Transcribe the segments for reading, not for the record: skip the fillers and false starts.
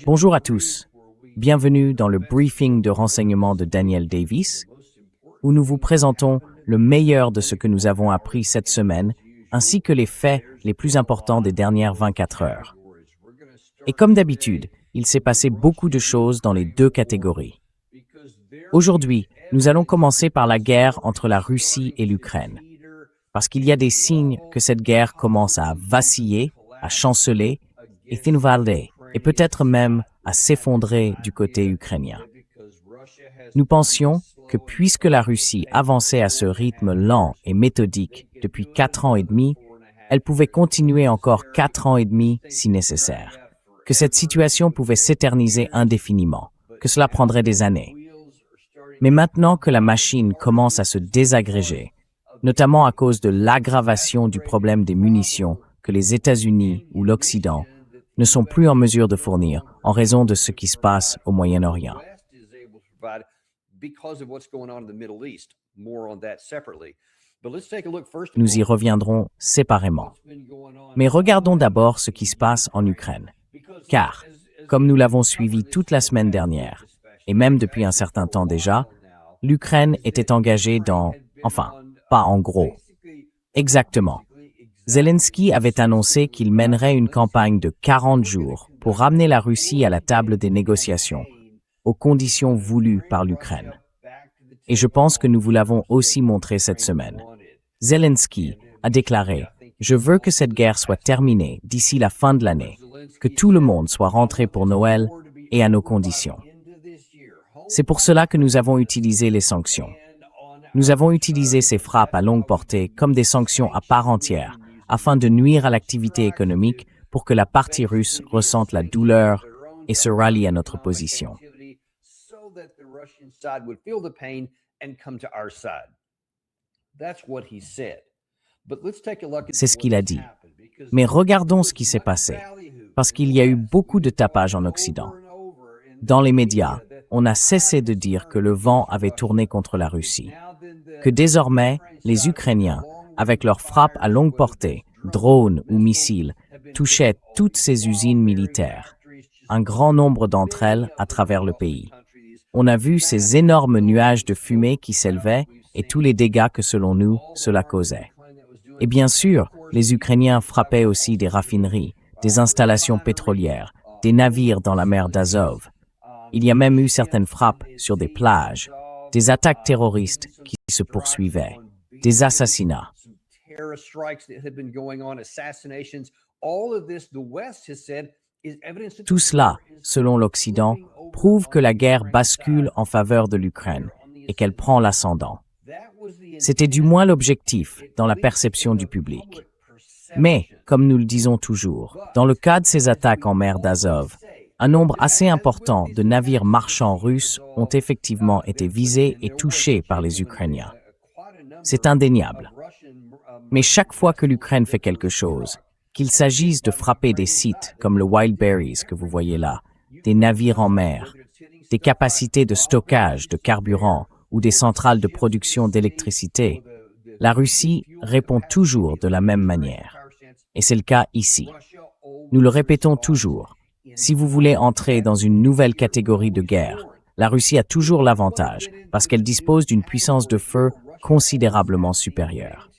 Bonjour à tous. Bienvenue dans le briefing de renseignement de Daniel Davis, où nous vous présentons le meilleur de ce que nous avons appris cette semaine, ainsi que les faits les plus importants des dernières 24 heures. Et comme d'habitude, il s'est passé beaucoup de choses dans les deux catégories. Aujourd'hui, nous allons commencer par la guerre entre la Russie et l'Ukraine, parce qu'il y a des signes que cette guerre commence à vaciller, à chanceler, et s'invalder, et peut-être même à s'effondrer du côté ukrainien. Nous pensions que puisque la Russie avançait à ce rythme lent et méthodique depuis 4 ans et demi, elle pouvait continuer encore 4 ans et demi si nécessaire, que cette situation pouvait s'éterniser indéfiniment, que cela prendrait des années. Mais maintenant que la machine commence à se désagréger, notamment à cause de l'aggravation du problème des munitions que les États-Unis ou l'Occident ne sont plus en mesure de fournir en raison de ce qui se passe au Moyen-Orient. Nous y reviendrons séparément. Mais regardons d'abord ce qui se passe en Ukraine. Car, comme nous l'avons suivi toute la semaine dernière, et même depuis un certain temps déjà, l'Ukraine était engagée pas en gros. Exactement. Zelensky avait annoncé qu'il mènerait une campagne de 40 jours pour ramener la Russie à la table des négociations, aux conditions voulues par l'Ukraine. Et je pense que nous vous l'avons aussi montré cette semaine. Zelensky a déclaré « Je veux que cette guerre soit terminée d'ici la fin de l'année, que tout le monde soit rentré pour Noël et à nos conditions. » C'est pour cela que nous avons utilisé les sanctions. Nous avons utilisé ces frappes à longue portée comme des sanctions à part entière, afin de nuire à l'activité économique pour que la partie russe ressente la douleur et se rallie à notre position. C'est ce qu'il a dit. Mais regardons ce qui s'est passé, parce qu'il y a eu beaucoup de tapage en Occident. Dans les médias, on a cessé de dire que le vent avait tourné contre la Russie, que désormais, les Ukrainiens, avec leurs frappes à longue portée, drones ou missiles, touchaient toutes ces usines militaires, un grand nombre d'entre elles à travers le pays. On a vu ces énormes nuages de fumée qui s'élevaient et tous les dégâts que, selon nous, cela causait. Et bien sûr, les Ukrainiens frappaient aussi des raffineries, des installations pétrolières, des navires dans la mer d'Azov. Il y a même eu certaines frappes sur des plages, des attaques terroristes qui se poursuivaient, des assassinats. Tout cela, selon l'Occident, prouve que la guerre bascule en faveur de l'Ukraine et qu'elle prend l'ascendant. C'était du moins l'objectif dans la perception du public. Mais, comme nous le disons toujours, dans le cas de ces attaques en mer d'Azov, un nombre assez important de navires marchands russes ont effectivement été visés et touchés par les Ukrainiens. C'est indéniable. Mais chaque fois que l'Ukraine fait quelque chose, qu'il s'agisse de frapper des sites comme le Wildberries que vous voyez là, des navires en mer, des capacités de stockage de carburant ou des centrales de production d'électricité, la Russie répond toujours de la même manière. Et c'est le cas ici. Nous le répétons toujours. Si vous voulez entrer dans une nouvelle catégorie de guerre, la Russie a toujours l'avantage parce qu'elle dispose d'une puissance de feu considérablement supérieure.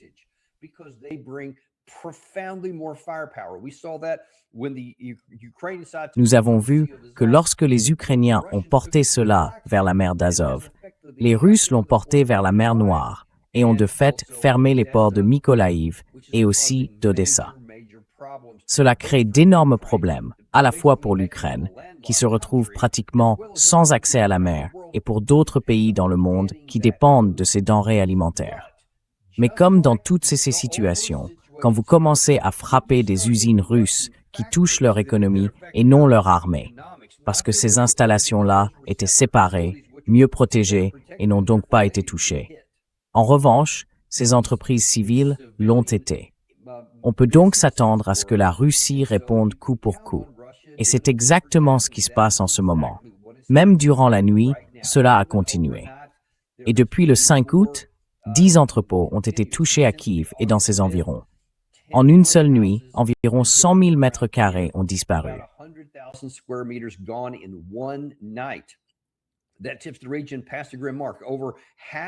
Nous avons vu que lorsque les Ukrainiens ont porté cela vers la mer d'Azov, les Russes l'ont porté vers la mer Noire et ont de fait fermé les ports de Mykolaïv et aussi d'Odessa. Cela crée d'énormes problèmes, à la fois pour l'Ukraine, qui se retrouve pratiquement sans accès à la mer, et pour d'autres pays dans le monde qui dépendent de ces denrées alimentaires. Mais comme dans toutes ces situations, quand vous commencez à frapper des usines russes qui touchent leur économie et non leur armée, parce que ces installations-là étaient séparées, mieux protégées et n'ont donc pas été touchées. En revanche, ces entreprises civiles l'ont été. On peut donc s'attendre à ce que la Russie réponde coup pour coup. Et c'est exactement ce qui se passe en ce moment. Même durant la nuit, cela a continué. Et depuis le 5 août, 10 entrepôts ont été touchés à Kiev et dans ses environs. En une seule nuit, environ 100 000 mètres carrés ont disparu.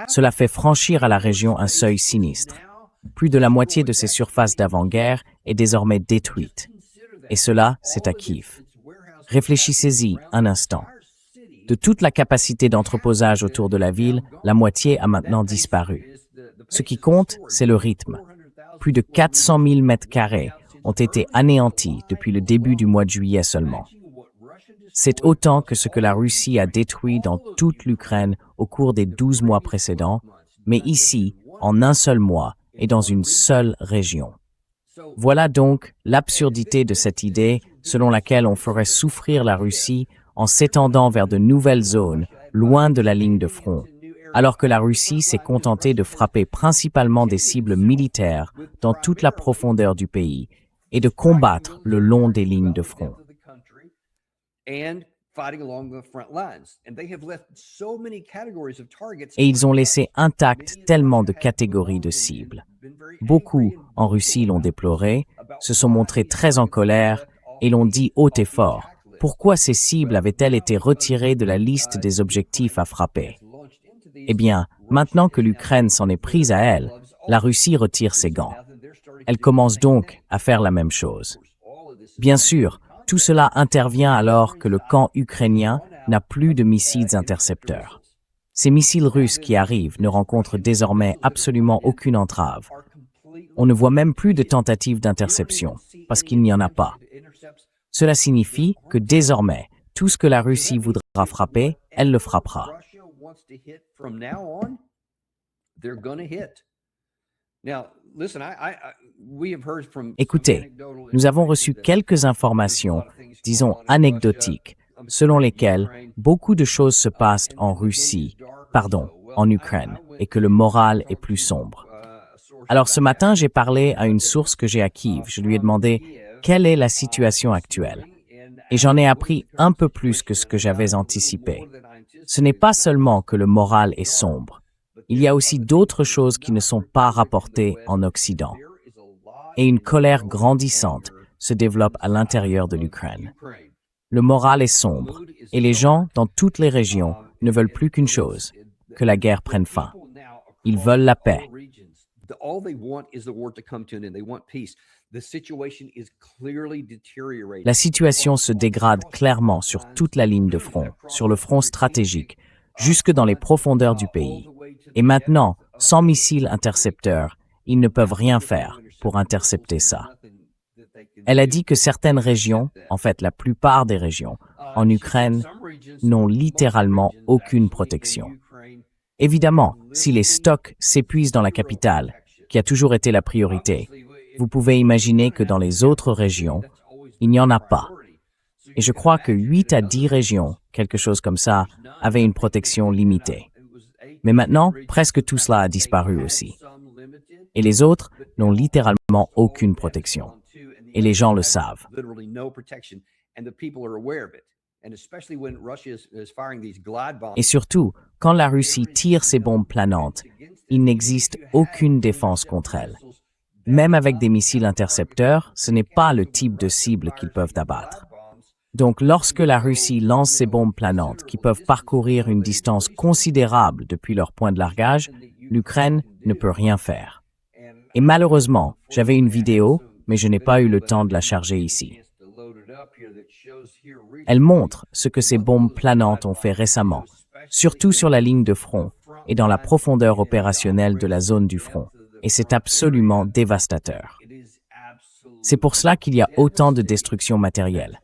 Cela fait franchir à la région un seuil sinistre. Plus de la moitié de ses surfaces d'avant-guerre est désormais détruite. Et cela, c'est à Kiev. Réfléchissez-y un instant. De toute la capacité d'entreposage autour de la ville, la moitié a maintenant disparu. Ce qui compte, c'est le rythme. Plus de 400 000 mètres carrés ont été anéantis depuis le début du mois de juillet seulement. C'est autant que ce que la Russie a détruit dans toute l'Ukraine au cours des 12 mois précédents, mais ici, en un seul mois et dans une seule région. Voilà donc l'absurdité de cette idée selon laquelle on ferait souffrir la Russie en s'étendant vers de nouvelles zones, loin de la ligne de front, alors que la Russie s'est contentée de frapper principalement des cibles militaires dans toute la profondeur du pays et de combattre le long des lignes de front. Et ils ont laissé intactes tellement de catégories de cibles. Beaucoup en Russie l'ont déploré, se sont montrés très en colère et l'ont dit haut et fort. Pourquoi ces cibles avaient-elles été retirées de la liste des objectifs à frapper? Eh bien, maintenant que l'Ukraine s'en est prise à elle, la Russie retire ses gants. Elle commence donc à faire la même chose. Bien sûr, tout cela intervient alors que le camp ukrainien n'a plus de missiles intercepteurs. Ces missiles russes qui arrivent ne rencontrent désormais absolument aucune entrave. On ne voit même plus de tentatives d'interception, parce qu'il n'y en a pas. Cela signifie que désormais, tout ce que la Russie voudra frapper, elle le frappera. Écoutez, nous avons reçu quelques informations, disons anecdotiques, selon lesquelles beaucoup de choses se passent en Ukraine, et que le moral est plus sombre. Alors ce matin, j'ai parlé à une source que j'ai à Kiev. Je lui ai demandé quelle est la situation actuelle. Et j'en ai appris un peu plus que ce que j'avais anticipé. Ce n'est pas seulement que le moral est sombre. Il y a aussi d'autres choses qui ne sont pas rapportées en Occident. Et une colère grandissante se développe à l'intérieur de l'Ukraine. Le moral est sombre, et les gens dans toutes les régions ne veulent plus qu'une chose, que la guerre prenne fin. Ils veulent la paix. La situation se dégrade clairement sur toute la ligne de front, sur le front stratégique, jusque dans les profondeurs du pays. Et maintenant, sans missiles intercepteurs, ils ne peuvent rien faire pour intercepter ça. Elle a dit que certaines régions, en fait la plupart des régions, en Ukraine, n'ont littéralement aucune protection. Évidemment, si les stocks s'épuisent dans la capitale, qui a toujours été la priorité, vous pouvez imaginer que dans les autres régions, il n'y en a pas. Et je crois que 8 à 10 régions, quelque chose comme ça, avaient une protection limitée. Mais maintenant, presque tout cela a disparu aussi. Et les autres n'ont littéralement aucune protection. Et les gens le savent. Et surtout, quand la Russie tire ses bombes planantes, il n'existe aucune défense contre elles. Même avec des missiles intercepteurs, ce n'est pas le type de cible qu'ils peuvent abattre. Donc, lorsque la Russie lance ses bombes planantes qui peuvent parcourir une distance considérable depuis leur point de largage, l'Ukraine ne peut rien faire. Et malheureusement, j'avais une vidéo, mais je n'ai pas eu le temps de la charger ici. Elle montre ce que ces bombes planantes ont fait récemment, surtout sur la ligne de front et dans la profondeur opérationnelle de la zone du front. Et c'est absolument dévastateur. C'est pour cela qu'il y a autant de destruction matérielle.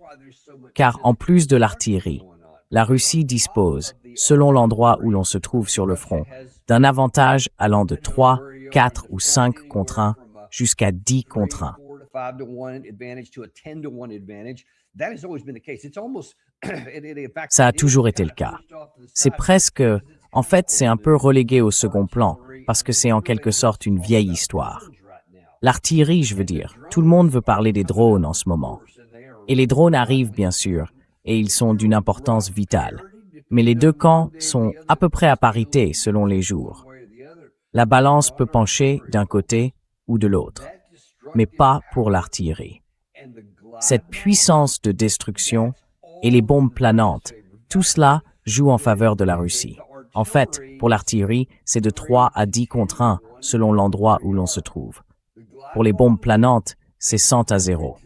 Car en plus de l'artillerie, la Russie dispose, selon l'endroit où l'on se trouve sur le front, d'un avantage allant de 3, 4 ou 5 contre 1 jusqu'à 10 contre 1. Ça a toujours été le cas. C'est presque, en fait, c'est un peu relégué au second plan, parce que c'est en quelque sorte une vieille histoire. L'artillerie, je veux dire, tout le monde veut parler des drones en ce moment. Et les drones arrivent, bien sûr, et ils sont d'une importance vitale. Mais les deux camps sont à peu près à parité selon les jours. La balance peut pencher d'un côté ou de l'autre. mais pas pour l'artillerie. Cette puissance de destruction et les bombes planantes, tout cela joue en faveur de la Russie. En fait, pour l'artillerie, c'est de 3 à 10 contre 1 selon l'endroit où l'on se trouve. Pour les bombes planantes, c'est 100 à 0.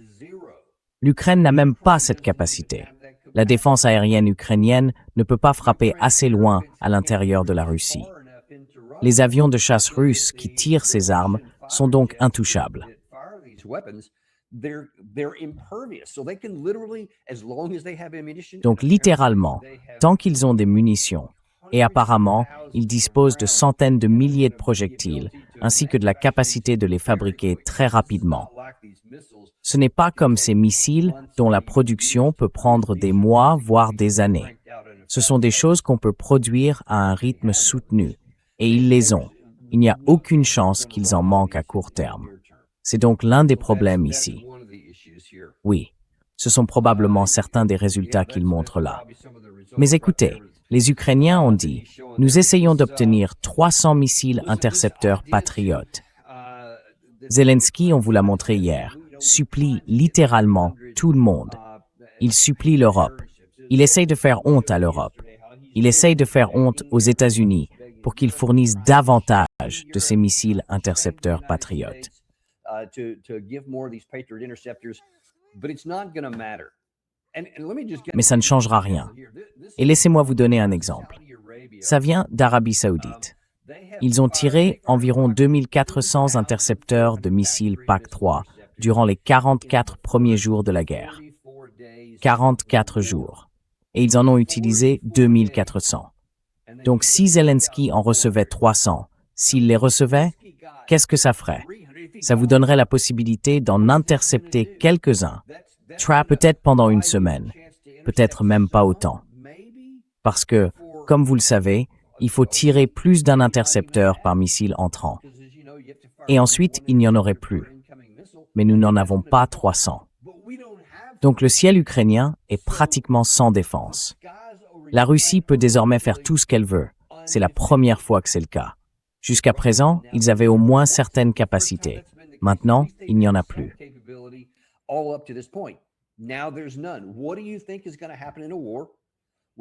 L'Ukraine n'a même pas cette capacité. La défense aérienne ukrainienne ne peut pas frapper assez loin à l'intérieur de la Russie. Les avions de chasse russes qui tirent ces armes sont donc intouchables. Donc littéralement, tant qu'ils ont des munitions, et apparemment, ils disposent de centaines de milliers de projectiles, ainsi que de la capacité de les fabriquer très rapidement. Ce n'est pas comme ces missiles dont la production peut prendre des mois, voire des années. Ce sont des choses qu'on peut produire à un rythme soutenu, et ils les ont. Il n'y a aucune chance qu'ils en manquent à court terme. C'est donc l'un des problèmes ici. Oui, ce sont probablement certains des résultats qu'ils montrent là. Mais écoutez, les Ukrainiens ont dit « Nous essayons d'obtenir 300 missiles intercepteurs patriotes ». Zelensky, on vous l'a montré hier, supplie littéralement tout le monde. Il supplie l'Europe. Il essaye de faire honte à l'Europe. Il essaye de faire honte aux États-Unis pour qu'ils fournissent davantage de ces missiles intercepteurs patriotes. Mais ça ne changera rien. Et laissez-moi vous donner un exemple. Ça vient d'Arabie Saoudite. Ils ont tiré environ 2400 intercepteurs de missiles PAC-3 durant les 44 premiers jours de la guerre. 44 jours. Et ils en ont utilisé 2400. Donc si Zelensky en recevait 300, s'il les recevait, qu'est-ce que ça ferait? Ça vous donnerait la possibilité d'en intercepter quelques-uns, peut-être pendant une semaine, peut-être même pas autant. Parce que, comme vous le savez, il faut tirer plus d'un intercepteur par missile entrant. Et ensuite, il n'y en aurait plus. Mais nous n'en avons pas 300. Donc le ciel ukrainien est pratiquement sans défense. La Russie peut désormais faire tout ce qu'elle veut. C'est la première fois que c'est le cas. Jusqu'à présent, ils avaient au moins certaines capacités. Maintenant, il n'y en a plus.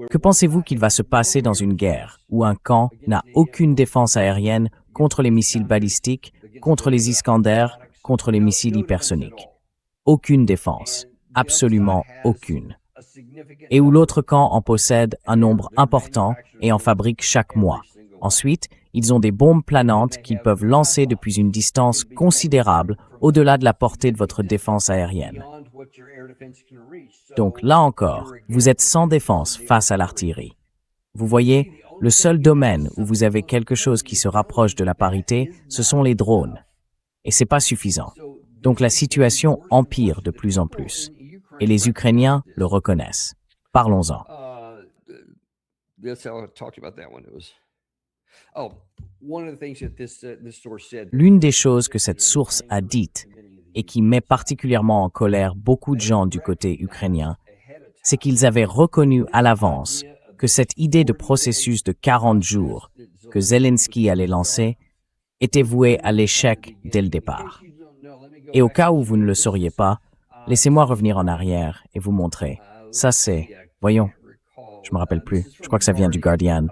Que pensez-vous qu'il va se passer dans une guerre où un camp n'a aucune défense aérienne contre les missiles balistiques, contre les Iskander, contre les missiles hypersoniques? Aucune défense, absolument aucune. Et où l'autre camp en possède un nombre important et en fabrique chaque mois. Ensuite, ils ont des bombes planantes qu'ils peuvent lancer depuis une distance considérable au-delà de la portée de votre défense aérienne. Donc là encore, vous êtes sans défense face à l'artillerie. Vous voyez, le seul domaine où vous avez quelque chose qui se rapproche de la parité, ce sont les drones. Et c'est pas suffisant. Donc la situation empire de plus en plus. Et les Ukrainiens le reconnaissent. Parlons-en. L'une des choses que cette source a dites et qui met particulièrement en colère beaucoup de gens du côté ukrainien, c'est qu'ils avaient reconnu à l'avance que cette idée de processus de 40 jours que Zelensky allait lancer était vouée à l'échec dès le départ. Et au cas où vous ne le sauriez pas, laissez-moi revenir en arrière et vous montrer. Ça c'est, voyons, je me rappelle plus, je crois que ça vient du Guardian.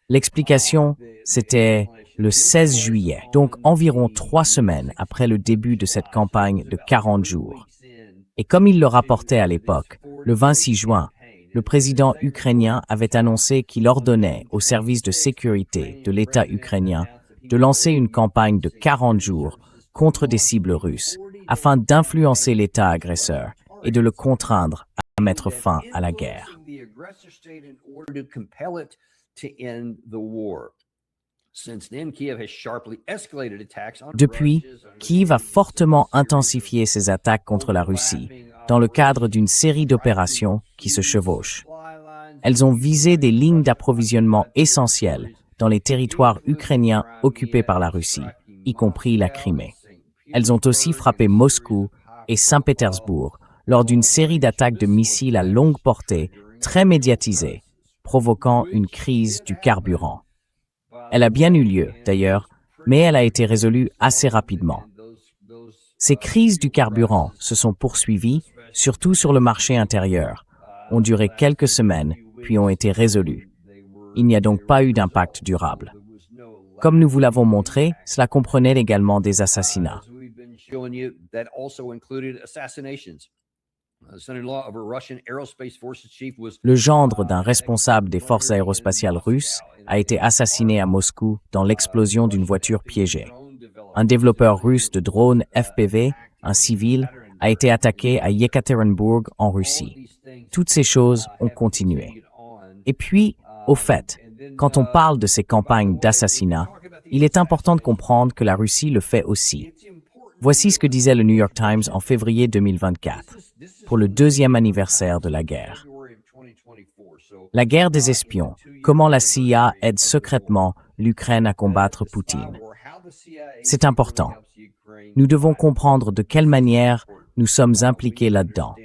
L'explication, c'était le 16 juillet, donc environ 3 semaines après le début de cette campagne de 40 jours. Et comme il le rapportait à l'époque, le 26 juin, le président ukrainien avait annoncé qu'il ordonnait aux services de sécurité de l'État ukrainien de lancer une campagne de 40 jours contre des cibles russes afin d'influencer l'État agresseur et de le contraindre à mettre fin à la guerre. Depuis, Kiev a fortement intensifié ses attaques contre la Russie dans le cadre d'une série d'opérations qui se chevauchent. Elles ont visé des lignes d'approvisionnement essentielles dans les territoires ukrainiens occupés par la Russie, y compris la Crimée. Elles ont aussi frappé Moscou et Saint-Pétersbourg lors d'une série d'attaques de missiles à longue portée très médiatisées, provoquant une crise du carburant. Elle a bien eu lieu, d'ailleurs, mais elle a été résolue assez rapidement. Ces crises du carburant se sont poursuivies, surtout sur le marché intérieur, ont duré quelques semaines, puis ont été résolues. Il n'y a donc pas eu d'impact durable. Comme nous vous l'avons montré, cela comprenait également des assassinats. Le gendre d'un responsable des forces aérospatiales russes a été assassiné à Moscou dans l'explosion d'une voiture piégée. Un développeur russe de drones FPV, un civil, a été attaqué à Yekaterinbourg en Russie. Toutes ces choses ont continué. Et puis, au fait, quand on parle de ces campagnes d'assassinat, il est important de comprendre que la Russie le fait aussi. Voici ce que disait le New York Times en février 2024, pour le 2e anniversaire de la guerre. La guerre des espions, comment la CIA aide secrètement l'Ukraine à combattre Poutine. C'est important. Nous devons comprendre de quelle manière nous sommes impliqués là-dedans,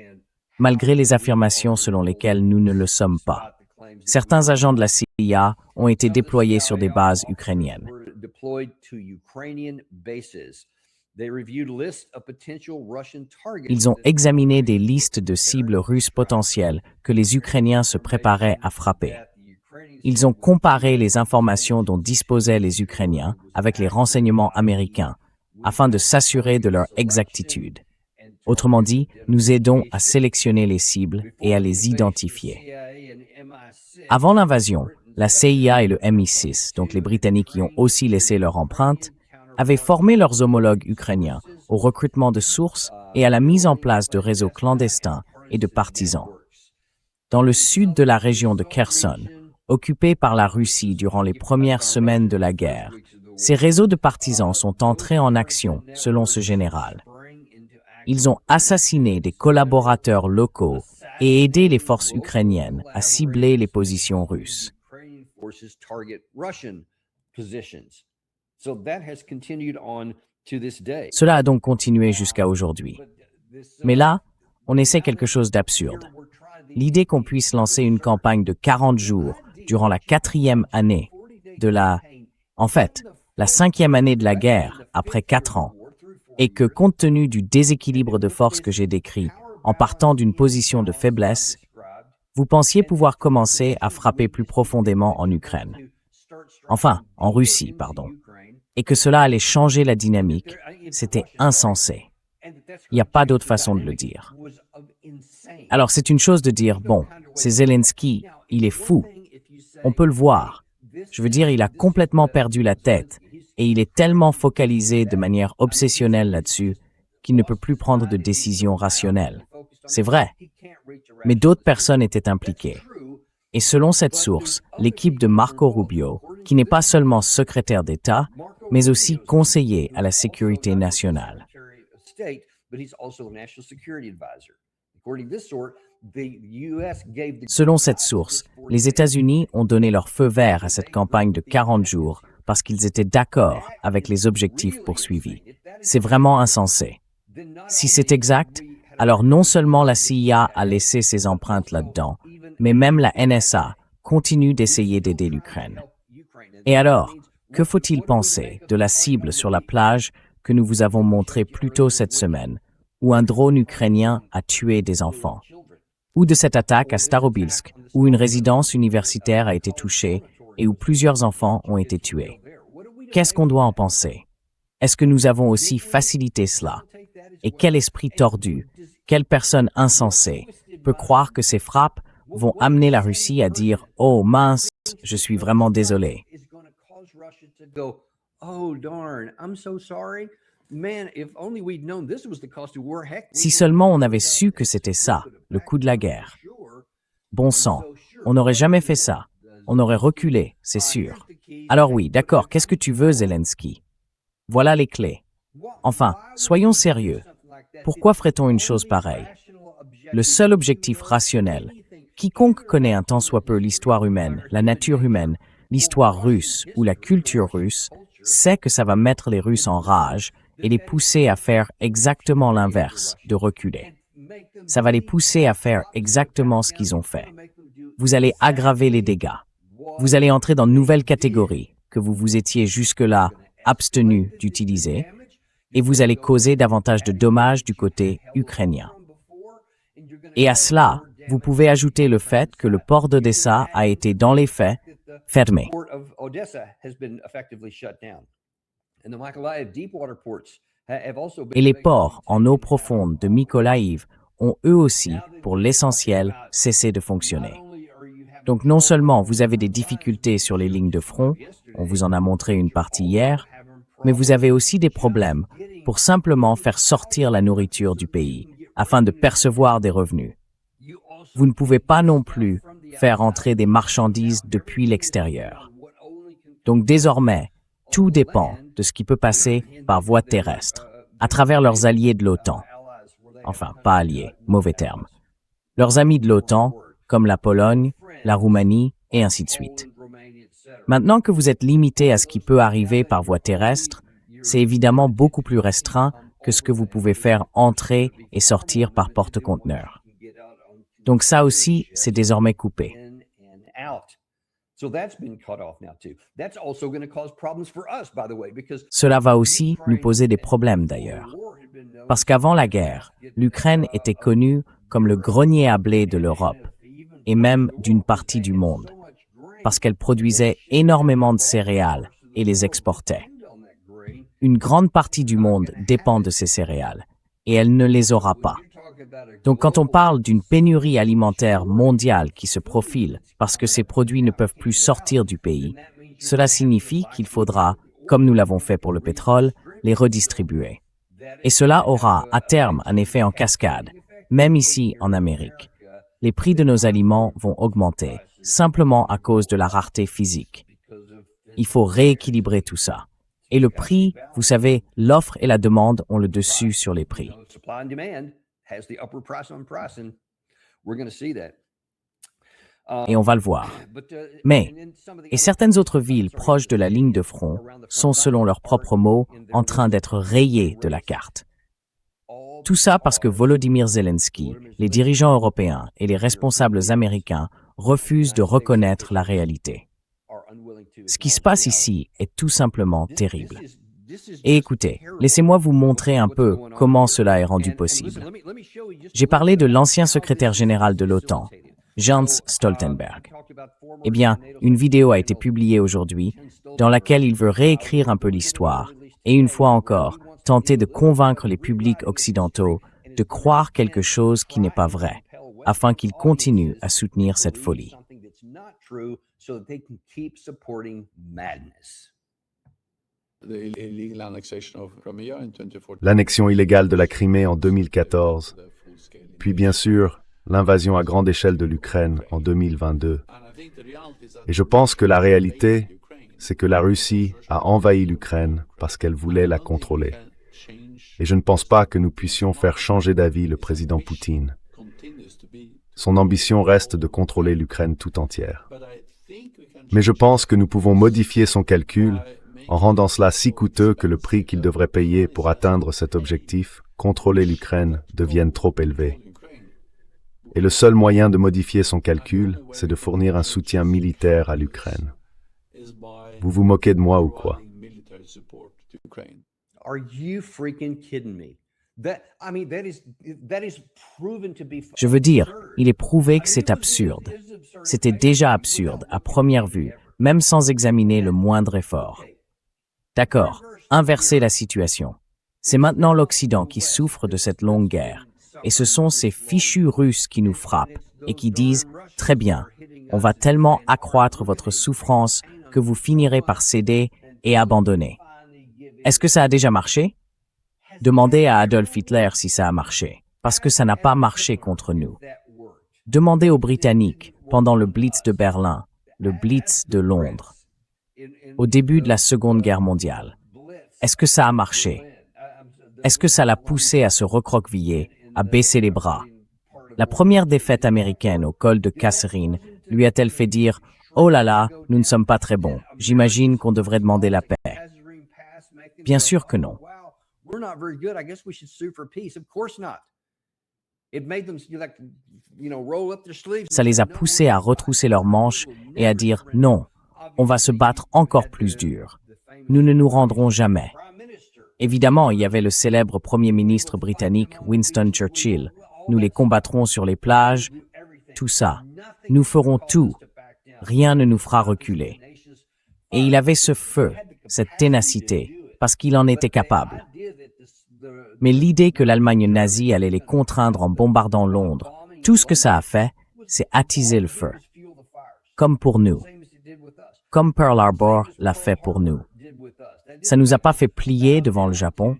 malgré les affirmations selon lesquelles nous ne le sommes pas. Certains agents de la CIA ont été déployés sur des bases ukrainiennes. Ils ont examiné des listes de cibles russes potentielles que les Ukrainiens se préparaient à frapper. Ils ont comparé les informations dont disposaient les Ukrainiens avec les renseignements américains afin de s'assurer de leur exactitude. Autrement dit, nous aidons à sélectionner les cibles et à les identifier. Avant l'invasion, la CIA et le MI6, donc les Britanniques y ont aussi laissé leur empreinte, avaient formé leurs homologues ukrainiens au recrutement de sources et à la mise en place de réseaux clandestins et de partisans. Dans le sud de la région de Kherson, occupée par la Russie durant les premières semaines de la guerre, ces réseaux de partisans sont entrés en action selon ce général. Ils ont assassiné des collaborateurs locaux et aidé les forces ukrainiennes à cibler les positions russes. Cela a donc continué jusqu'à aujourd'hui. Mais là, on essaie quelque chose d'absurde. L'idée qu'on puisse lancer une campagne de 40 jours durant la 4e année de la 5e année de la guerre, après 4 ans, et que, compte tenu du déséquilibre de force que j'ai décrit, en partant d'une position de faiblesse, vous pensiez pouvoir commencer à frapper plus profondément en Ukraine. Enfin, en Russie, pardon. Et que cela allait changer la dynamique, c'était insensé. Il n'y a pas d'autre façon de le dire. Alors c'est une chose de dire, bon, c'est Zelensky, il est fou. On peut le voir. Je veux dire, il a complètement perdu la tête et il est tellement focalisé de manière obsessionnelle là-dessus qu'il ne peut plus prendre de décisions rationnelles. C'est vrai. Mais d'autres personnes étaient impliquées. Et selon cette source, l'équipe de Marco Rubio, qui n'est pas seulement secrétaire d'État, mais aussi conseiller à la sécurité nationale. Selon cette source, les États-Unis ont donné leur feu vert à cette campagne de 40 jours parce qu'ils étaient d'accord avec les objectifs poursuivis. C'est vraiment insensé. Si c'est exact, alors non seulement la CIA a laissé ses empreintes là-dedans, mais même la NSA continue d'essayer d'aider l'Ukraine. Et alors, que faut-il penser de la cible sur la plage que nous vous avons montrée plus tôt cette semaine, où un drone ukrainien a tué des enfants? Ou de cette attaque à Starobilsk, où une résidence universitaire a été touchée et où plusieurs enfants ont été tués? Qu'est-ce qu'on doit en penser? Est-ce que nous avons aussi facilité cela? Et quel esprit tordu, quelle personne insensée peut croire que ces frappes vont amener la Russie à dire « Oh mince, je suis vraiment désolé ». Si seulement on avait su que c'était ça, le coût de la guerre. Bon sang, on n'aurait jamais fait ça. On aurait reculé, c'est sûr. Alors oui, d'accord, qu'est-ce que tu veux, Zelensky? Voilà les clés. Enfin, soyons sérieux. Pourquoi ferait-on une chose pareille? Le seul objectif rationnel, quiconque connaît un tant soit peu l'histoire humaine, la nature humaine, l'histoire russe ou la culture russe, sait que ça va mettre les Russes en rage et les pousser à faire exactement l'inverse, de reculer. Ça va les pousser à faire exactement ce qu'ils ont fait. Vous allez aggraver les dégâts. Vous allez entrer dans de nouvelles catégories que vous vous étiez jusque-là abstenu d'utiliser, et vous allez causer davantage de dommages du côté ukrainien. Et à cela, vous pouvez ajouter le fait que le port d'Odessa a été, dans les faits, fermé. Et les ports en eau profonde de Mykolaiv ont eux aussi, pour l'essentiel, cessé de fonctionner. Donc non seulement vous avez des difficultés sur les lignes de front, on vous en a montré une partie hier, mais vous avez aussi des problèmes pour simplement faire sortir la nourriture du pays, afin de percevoir des revenus. Vous ne pouvez pas non plus faire entrer des marchandises depuis l'extérieur. Donc désormais, tout dépend de ce qui peut passer par voie terrestre, à travers leurs alliés de l'OTAN. Enfin, pas alliés, mauvais terme. Leurs amis de l'OTAN, comme la Pologne, la Roumanie, et ainsi de suite. Maintenant que vous êtes limité à ce qui peut arriver par voie terrestre, c'est évidemment beaucoup plus restreint que ce que vous pouvez faire entrer et sortir par porte-conteneurs. Donc ça aussi, c'est désormais coupé. Cela va aussi nous poser des problèmes d'ailleurs. Parce qu'avant la guerre, l'Ukraine était connue comme le grenier à blé de l'Europe, et même d'une partie du monde, parce qu'elle produisait énormément de céréales et les exportait. Une grande partie du monde dépend de ces céréales, et elle ne les aura pas. Donc quand on parle d'une pénurie alimentaire mondiale qui se profile parce que ces produits ne peuvent plus sortir du pays, cela signifie qu'il faudra, comme nous l'avons fait pour le pétrole, les redistribuer. Et cela aura, à terme, un effet en cascade, même ici en Amérique. Les prix de nos aliments vont augmenter, simplement à cause de la rareté physique. Il faut rééquilibrer tout ça. Et le prix, vous savez, l'offre et la demande ont le dessus sur les prix. Et on va le voir. Mais, et certaines autres villes proches de la ligne de front sont, selon leurs propres mots, en train d'être rayées de la carte. Tout ça parce que Volodymyr Zelensky, les dirigeants européens et les responsables américains refusent de reconnaître la réalité. Ce qui se passe ici est tout simplement terrible. Et écoutez, laissez-moi vous montrer un peu comment cela est rendu possible. J'ai parlé de l'ancien secrétaire général de l'OTAN, Jens Stoltenberg. Eh bien, une vidéo a été publiée aujourd'hui dans laquelle il veut réécrire un peu l'histoire et une fois encore, tenter de convaincre les publics occidentaux de croire quelque chose qui n'est pas vrai, afin qu'ils continuent à soutenir cette folie. L'annexion illégale de la Crimée en 2014, puis bien sûr l'invasion à grande échelle de l'Ukraine en 2022. Et je pense que la réalité, c'est que la Russie a envahi l'Ukraine parce qu'elle voulait la contrôler. Et je ne pense pas que nous puissions faire changer d'avis le président Poutine. Son ambition reste de contrôler l'Ukraine tout entière. Mais je pense que nous pouvons modifier son calcul en rendant cela si coûteux que le prix qu'il devrait payer pour atteindre cet objectif, contrôler l'Ukraine, devienne trop élevé. Et le seul moyen de modifier son calcul, c'est de fournir un soutien militaire à l'Ukraine. Vous vous moquez de moi ou quoi? Je veux dire, il est prouvé que c'est absurde. C'était déjà absurde, à première vue, même sans examiner le moindre effort. D'accord, inversez la situation. C'est maintenant l'Occident qui souffre de cette longue guerre, et ce sont ces fichus Russes qui nous frappent et qui disent « Très bien, on va tellement accroître votre souffrance que vous finirez par céder et abandonner. » Est-ce que ça a déjà marché? Demandez à Adolf Hitler si ça a marché, parce que ça n'a pas marché contre nous. Demandez aux Britanniques pendant le Blitz de Berlin, le Blitz de Londres, au début de la Seconde Guerre mondiale. Est-ce que ça a marché? Est-ce que ça l'a poussé à se recroqueviller, à baisser les bras? La première défaite américaine au col de Kasserine lui a-t-elle fait dire « Oh là là, nous ne sommes pas très bons, j'imagine qu'on devrait demander la paix ». Bien sûr que non. Ça les a poussés à retrousser leurs manches et à dire « Non, on va se battre encore plus dur. Nous ne nous rendrons jamais. » Évidemment, il y avait le célèbre Premier ministre britannique Winston Churchill. Nous les combattrons sur les plages, tout ça. Nous ferons tout. Rien ne nous fera reculer. Et il avait ce feu, cette ténacité, parce qu'il en était capable. Mais l'idée que l'Allemagne nazie allait les contraindre en bombardant Londres, tout ce que ça a fait, c'est attiser le feu. Comme pour nous. Comme Pearl Harbor l'a fait pour nous. Ça nous a pas fait plier devant le Japon,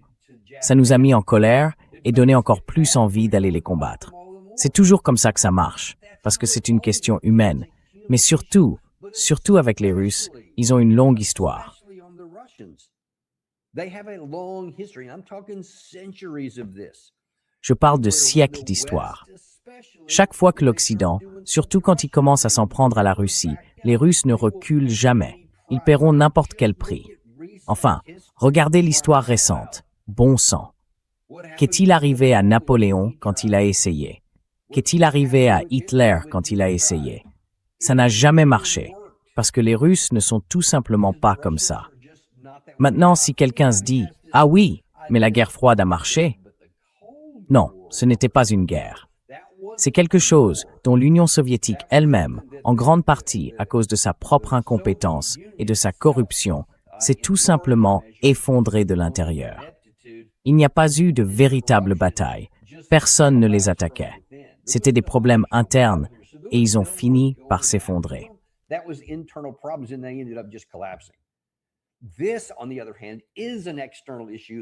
ça nous a mis en colère et donné encore plus envie d'aller les combattre. C'est toujours comme ça que ça marche, parce que c'est une question humaine. Mais surtout avec les Russes, ils ont une longue histoire. Je parle de siècles d'histoire. Chaque fois que l'Occident, surtout quand il commence à s'en prendre à la Russie, les Russes ne reculent jamais. Ils paieront n'importe quel prix. Enfin, regardez l'histoire récente. Bon sang. Qu'est-il arrivé à Napoléon quand il a essayé? Qu'est-il arrivé à Hitler quand il a essayé? Ça n'a jamais marché, parce que les Russes ne sont tout simplement pas comme ça. Maintenant, si quelqu'un se dit « Ah oui, mais la guerre froide a marché », non, ce n'était pas une guerre. C'est quelque chose dont l'Union soviétique elle-même, en grande partie à cause de sa propre incompétence et de sa corruption, s'est tout simplement effondrée de l'intérieur. Il n'y a pas eu de véritable bataille. Personne ne les attaquait. C'était des problèmes internes et ils ont fini par s'effondrer.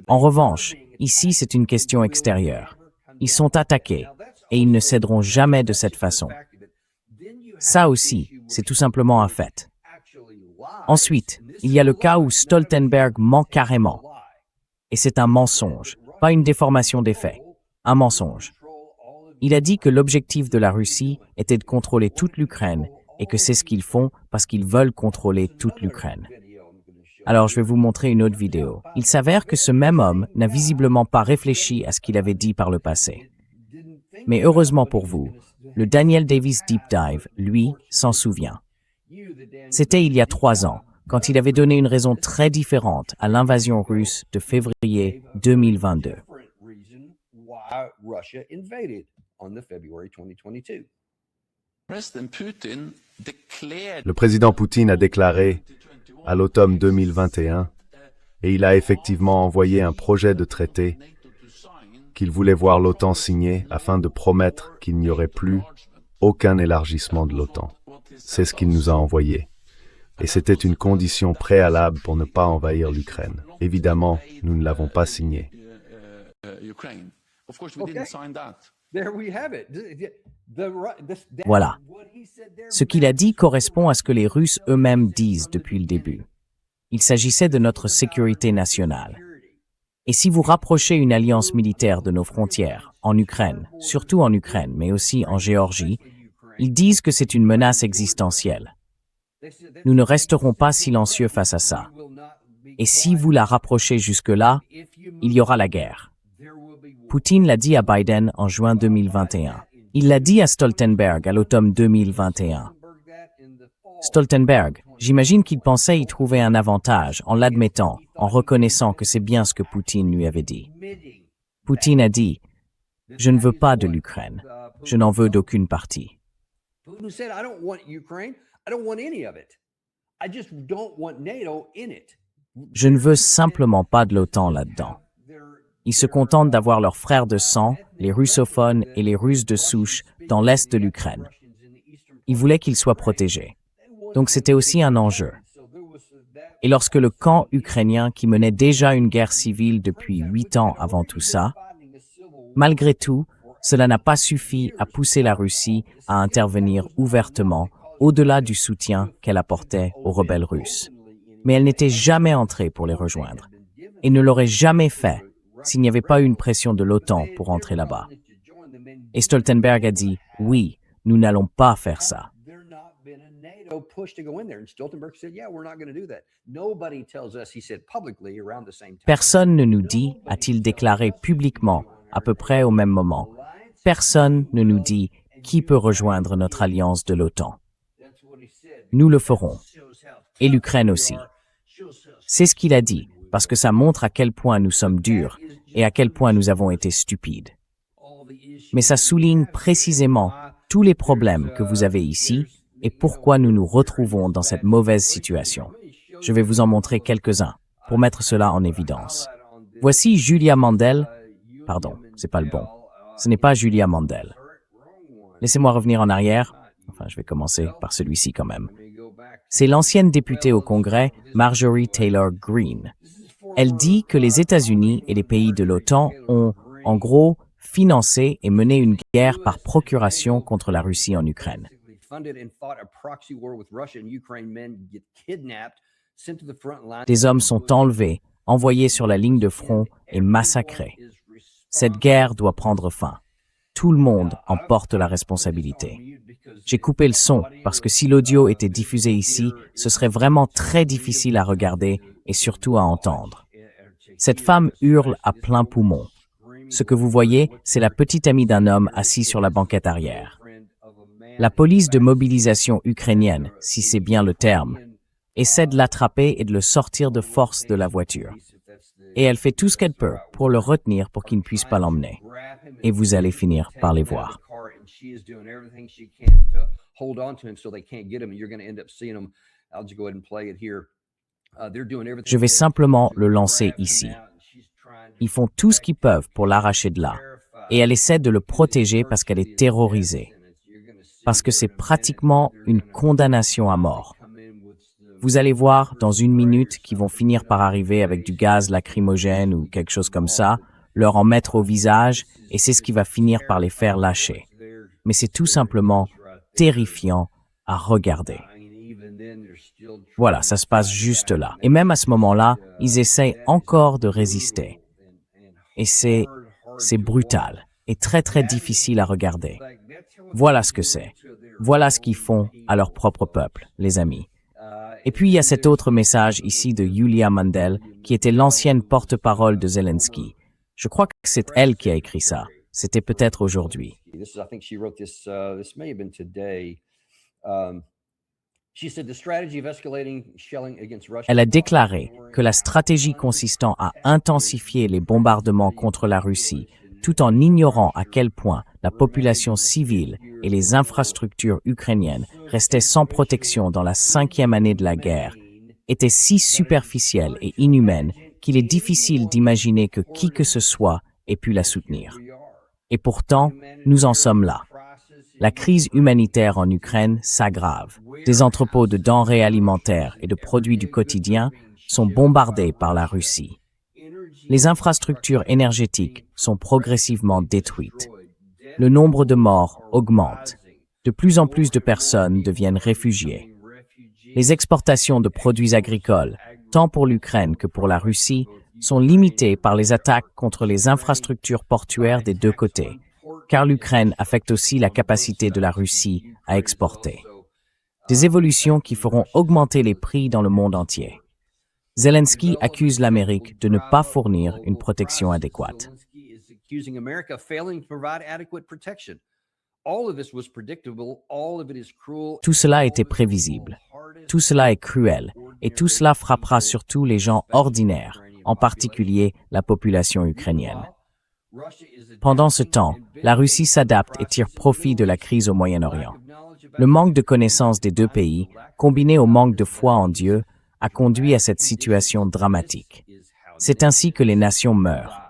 En revanche, ici c'est une question extérieure. Ils sont attaqués et ils ne céderont jamais de cette façon. Ça aussi, c'est tout simplement un fait. Ensuite, il y a le cas où Stoltenberg ment carrément. Et c'est un mensonge, pas une déformation des faits, un mensonge. Il a dit que l'objectif de la Russie était de contrôler toute l'Ukraine et que c'est ce qu'ils font parce qu'ils veulent contrôler toute l'Ukraine. Alors je vais vous montrer une autre vidéo. Il s'avère que ce même homme n'a visiblement pas réfléchi à ce qu'il avait dit par le passé. Mais heureusement pour vous, le Daniel Davis Deep Dive, lui, s'en souvient. C'était il y a 3 ans, quand il avait donné une raison très différente à l'invasion russe de février 2022. Le président Poutine a déclaré à l'automne 2021, et il a effectivement envoyé un projet de traité qu'il voulait voir l'OTAN signer afin de promettre qu'il n'y aurait plus aucun élargissement de l'OTAN. C'est ce qu'il nous a envoyé. Et c'était une condition préalable pour ne pas envahir l'Ukraine. Évidemment, nous ne l'avons pas signé. Voilà. Ce qu'il a dit correspond à ce que les Russes eux-mêmes disent depuis le début. Il s'agissait de notre sécurité nationale. Et si vous rapprochez une alliance militaire de nos frontières, en Ukraine, surtout en Ukraine, mais aussi en Géorgie, ils disent que c'est une menace existentielle. Nous ne resterons pas silencieux face à ça. Et si vous la rapprochez jusque-là, il y aura la guerre. Poutine l'a dit à Biden en juin 2021. Il l'a dit à Stoltenberg à l'automne 2021. Stoltenberg, j'imagine qu'il pensait y trouver un avantage en l'admettant, en reconnaissant que c'est bien ce que Poutine lui avait dit. Poutine a dit « Je ne veux pas de l'Ukraine. Je n'en veux d'aucune partie. » Je ne veux simplement pas de l'OTAN là-dedans. Ils se contentent d'avoir leurs frères de sang, les russophones et les Russes de souche, dans l'est de l'Ukraine. Ils voulaient qu'ils soient protégés. Donc c'était aussi un enjeu. Et lorsque le camp ukrainien, qui menait déjà une guerre civile depuis 8 ans avant tout ça, malgré tout, cela n'a pas suffi à pousser la Russie à intervenir ouvertement au-delà du soutien qu'elle apportait aux rebelles russes. Mais elle n'était jamais entrée pour les rejoindre, et ne l'aurait jamais fait s'il n'y avait pas eu une pression de l'OTAN pour entrer là-bas. Et Stoltenberg a dit « Oui, nous n'allons pas faire ça ». Personne ne nous dit, a-t-il déclaré publiquement, à peu près au même moment, personne ne nous dit qui peut rejoindre notre alliance de l'OTAN. Nous le ferons. Et l'Ukraine aussi. C'est ce qu'il a dit, parce que ça montre à quel point nous sommes durs et à quel point nous avons été stupides. Mais ça souligne précisément tous les problèmes que vous avez ici et pourquoi nous nous retrouvons dans cette mauvaise situation. Je vais vous en montrer quelques-uns pour mettre cela en évidence. Voici Julia Mandel. Pardon, c'est pas le bon. Ce n'est pas Julia Mandel. Laissez-moi revenir en arrière. Enfin, je vais commencer par celui-ci quand même. C'est l'ancienne députée au Congrès, Marjorie Taylor Greene. Elle dit que les États-Unis et les pays de l'OTAN ont, en gros, financé et mené une guerre par procuration contre la Russie en Ukraine. Des hommes sont enlevés, envoyés sur la ligne de front et massacrés. Cette guerre doit prendre fin. Tout le monde en porte la responsabilité. J'ai coupé le son parce que si l'audio était diffusé ici, ce serait vraiment très difficile à regarder et surtout à entendre. Cette femme hurle à plein poumon. Ce que vous voyez, c'est la petite amie d'un homme assis sur la banquette arrière. La police de mobilisation ukrainienne, si c'est bien le terme, essaie de l'attraper et de le sortir de force de la voiture. Et elle fait tout ce qu'elle peut pour le retenir pour qu'il ne puisse pas l'emmener. Et vous allez finir par les voir. Je vais simplement le lancer ici. Ils font tout ce qu'ils peuvent pour l'arracher de là. Et elle essaie de le protéger parce qu'elle est terrorisée. Parce que c'est pratiquement une condamnation à mort. Vous allez voir dans une minute qu'ils vont finir par arriver avec du gaz lacrymogène ou quelque chose comme ça, leur en mettre au visage, et c'est ce qui va finir par les faire lâcher. Mais c'est tout simplement terrifiant à regarder. Voilà, ça se passe juste là. Et même à ce moment-là, ils essayent encore de résister. Et c'est brutal et très très difficile à regarder. Voilà ce que c'est. Voilà ce qu'ils font à leur propre peuple, les amis. Et puis il y a cet autre message ici de Julia Mandel, qui était l'ancienne porte-parole de Zelensky. Je crois que c'est elle qui a écrit ça. C'était peut-être aujourd'hui. Elle a déclaré que la stratégie consistant à intensifier les bombardements contre la Russie, tout en ignorant à quel point la population civile et les infrastructures ukrainiennes restaient sans protection dans la 5e année de la guerre, était si superficielle et inhumaine qu'il est difficile d'imaginer que qui que ce soit ait pu la soutenir. Et pourtant, nous en sommes là. La crise humanitaire en Ukraine s'aggrave. Des entrepôts de denrées alimentaires et de produits du quotidien sont bombardés par la Russie. Les infrastructures énergétiques sont progressivement détruites. Le nombre de morts augmente. De plus en plus de personnes deviennent réfugiées. Les exportations de produits agricoles, tant pour l'Ukraine que pour la Russie, sont limitées par les attaques contre les infrastructures portuaires des deux côtés, car l'Ukraine affecte aussi la capacité de la Russie à exporter. Des évolutions qui feront augmenter les prix dans le monde entier. Zelensky accuse l'Amérique de ne pas fournir une protection adéquate. Tout cela était prévisible. Tout cela est cruel, et tout cela frappera surtout les gens ordinaires, en particulier la population ukrainienne. Pendant ce temps, la Russie s'adapte et tire profit de la crise au Moyen-Orient. Le manque de connaissance des deux pays, combiné au manque de foi en Dieu, a conduit à cette situation dramatique. C'est ainsi que les nations meurent.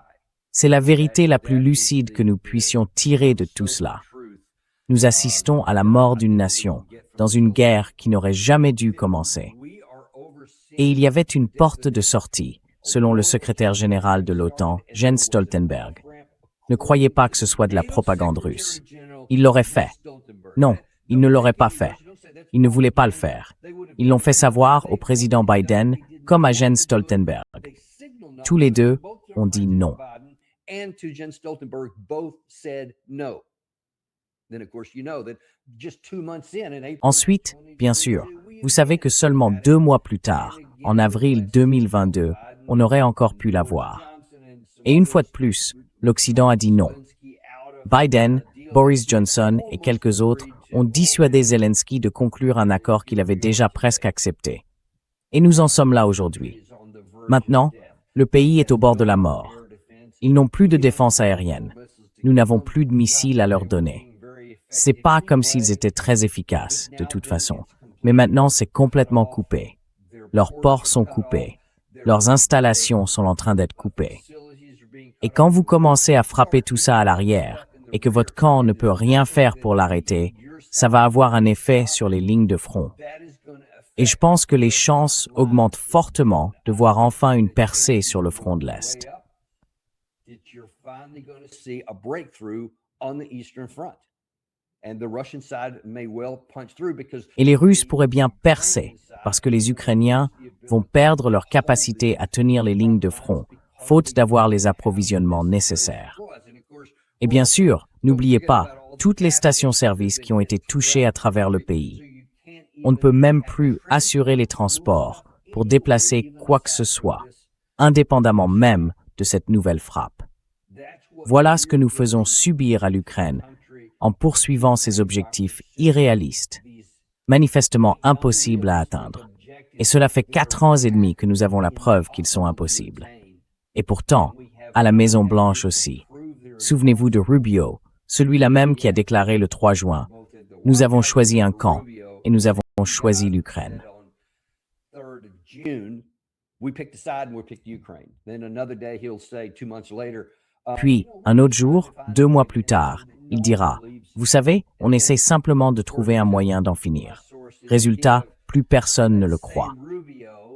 C'est la vérité la plus lucide que nous puissions tirer de tout cela. Nous assistons à la mort d'une nation, dans une guerre qui n'aurait jamais dû commencer. Et il y avait une porte de sortie, selon le secrétaire général de l'OTAN, Jens Stoltenberg. Ne croyez pas que ce soit de la propagande russe. Il l'aurait fait. Non, il ne l'aurait pas fait. Ils ne voulaient pas le faire. Ils l'ont fait savoir au président Biden comme à Jens Stoltenberg. Tous les deux ont dit non. Ensuite, bien sûr, vous savez que seulement 2 mois plus tard, en avril 2022, on aurait encore pu la voir. Et une fois de plus, l'Occident a dit non. Biden, Boris Johnson et quelques autres ont dissuadé Zelensky de conclure un accord qu'il avait déjà presque accepté. Et nous en sommes là aujourd'hui. Maintenant, Le pays est au bord de la mort. Ils n'ont plus de défense aérienne. Nous n'avons plus de missiles à leur donner. C'est pas comme s'ils étaient très efficaces, de toute façon. Mais maintenant, c'est complètement coupé. Leurs ports sont coupés. Leurs installations sont en train d'être coupées. Et quand vous commencez à frapper tout ça à l'arrière, et que votre camp ne peut rien faire pour l'arrêter, ça va avoir un effet sur les lignes de front. Et je pense que les chances augmentent fortement de voir enfin une percée sur le front de l'Est. Et les Russes pourraient bien percer, parce que les Ukrainiens vont perdre leur capacité à tenir les lignes de front, faute d'avoir les approvisionnements nécessaires. Et bien sûr, n'oubliez pas toutes les stations-service qui ont été touchées à travers le pays. On ne peut même plus assurer les transports pour déplacer quoi que ce soit, indépendamment même de cette nouvelle frappe. Voilà ce que nous faisons subir à l'Ukraine en poursuivant ces objectifs irréalistes, manifestement impossibles à atteindre. Et cela fait 4 ans et demi que nous avons la preuve qu'ils sont impossibles. Et pourtant, à la Maison-Blanche aussi. Souvenez-vous de Rubio, celui-là même qui a déclaré le 3 juin, « Nous avons choisi un camp et nous avons choisi l'Ukraine. » Puis, un autre jour, 2 mois plus tard, il dira, « Vous savez, on essaie simplement de trouver un moyen d'en finir. » Résultat, plus personne ne le croit.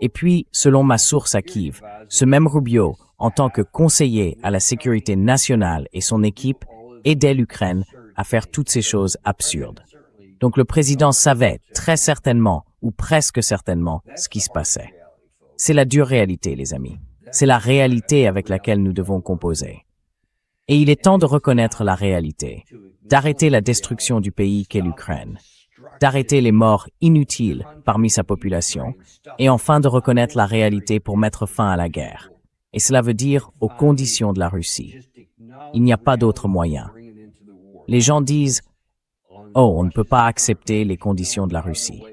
Et puis, selon ma source à Kiev, ce même Rubio, en tant que conseiller à la sécurité nationale et son équipe, aidait l'Ukraine à faire toutes ces choses absurdes. Donc le président savait très certainement, ou presque certainement, ce qui se passait. C'est la dure réalité, les amis. C'est la réalité avec laquelle nous devons composer. Et il est temps de reconnaître la réalité, d'arrêter la destruction du pays qu'est l'Ukraine, d'arrêter les morts inutiles parmi sa population, et enfin de reconnaître la réalité pour mettre fin à la guerre. Et cela veut dire aux conditions de la Russie. Il n'y a pas d'autre moyen. Les gens disent « Oh, on ne peut pas accepter les conditions de la Russie. »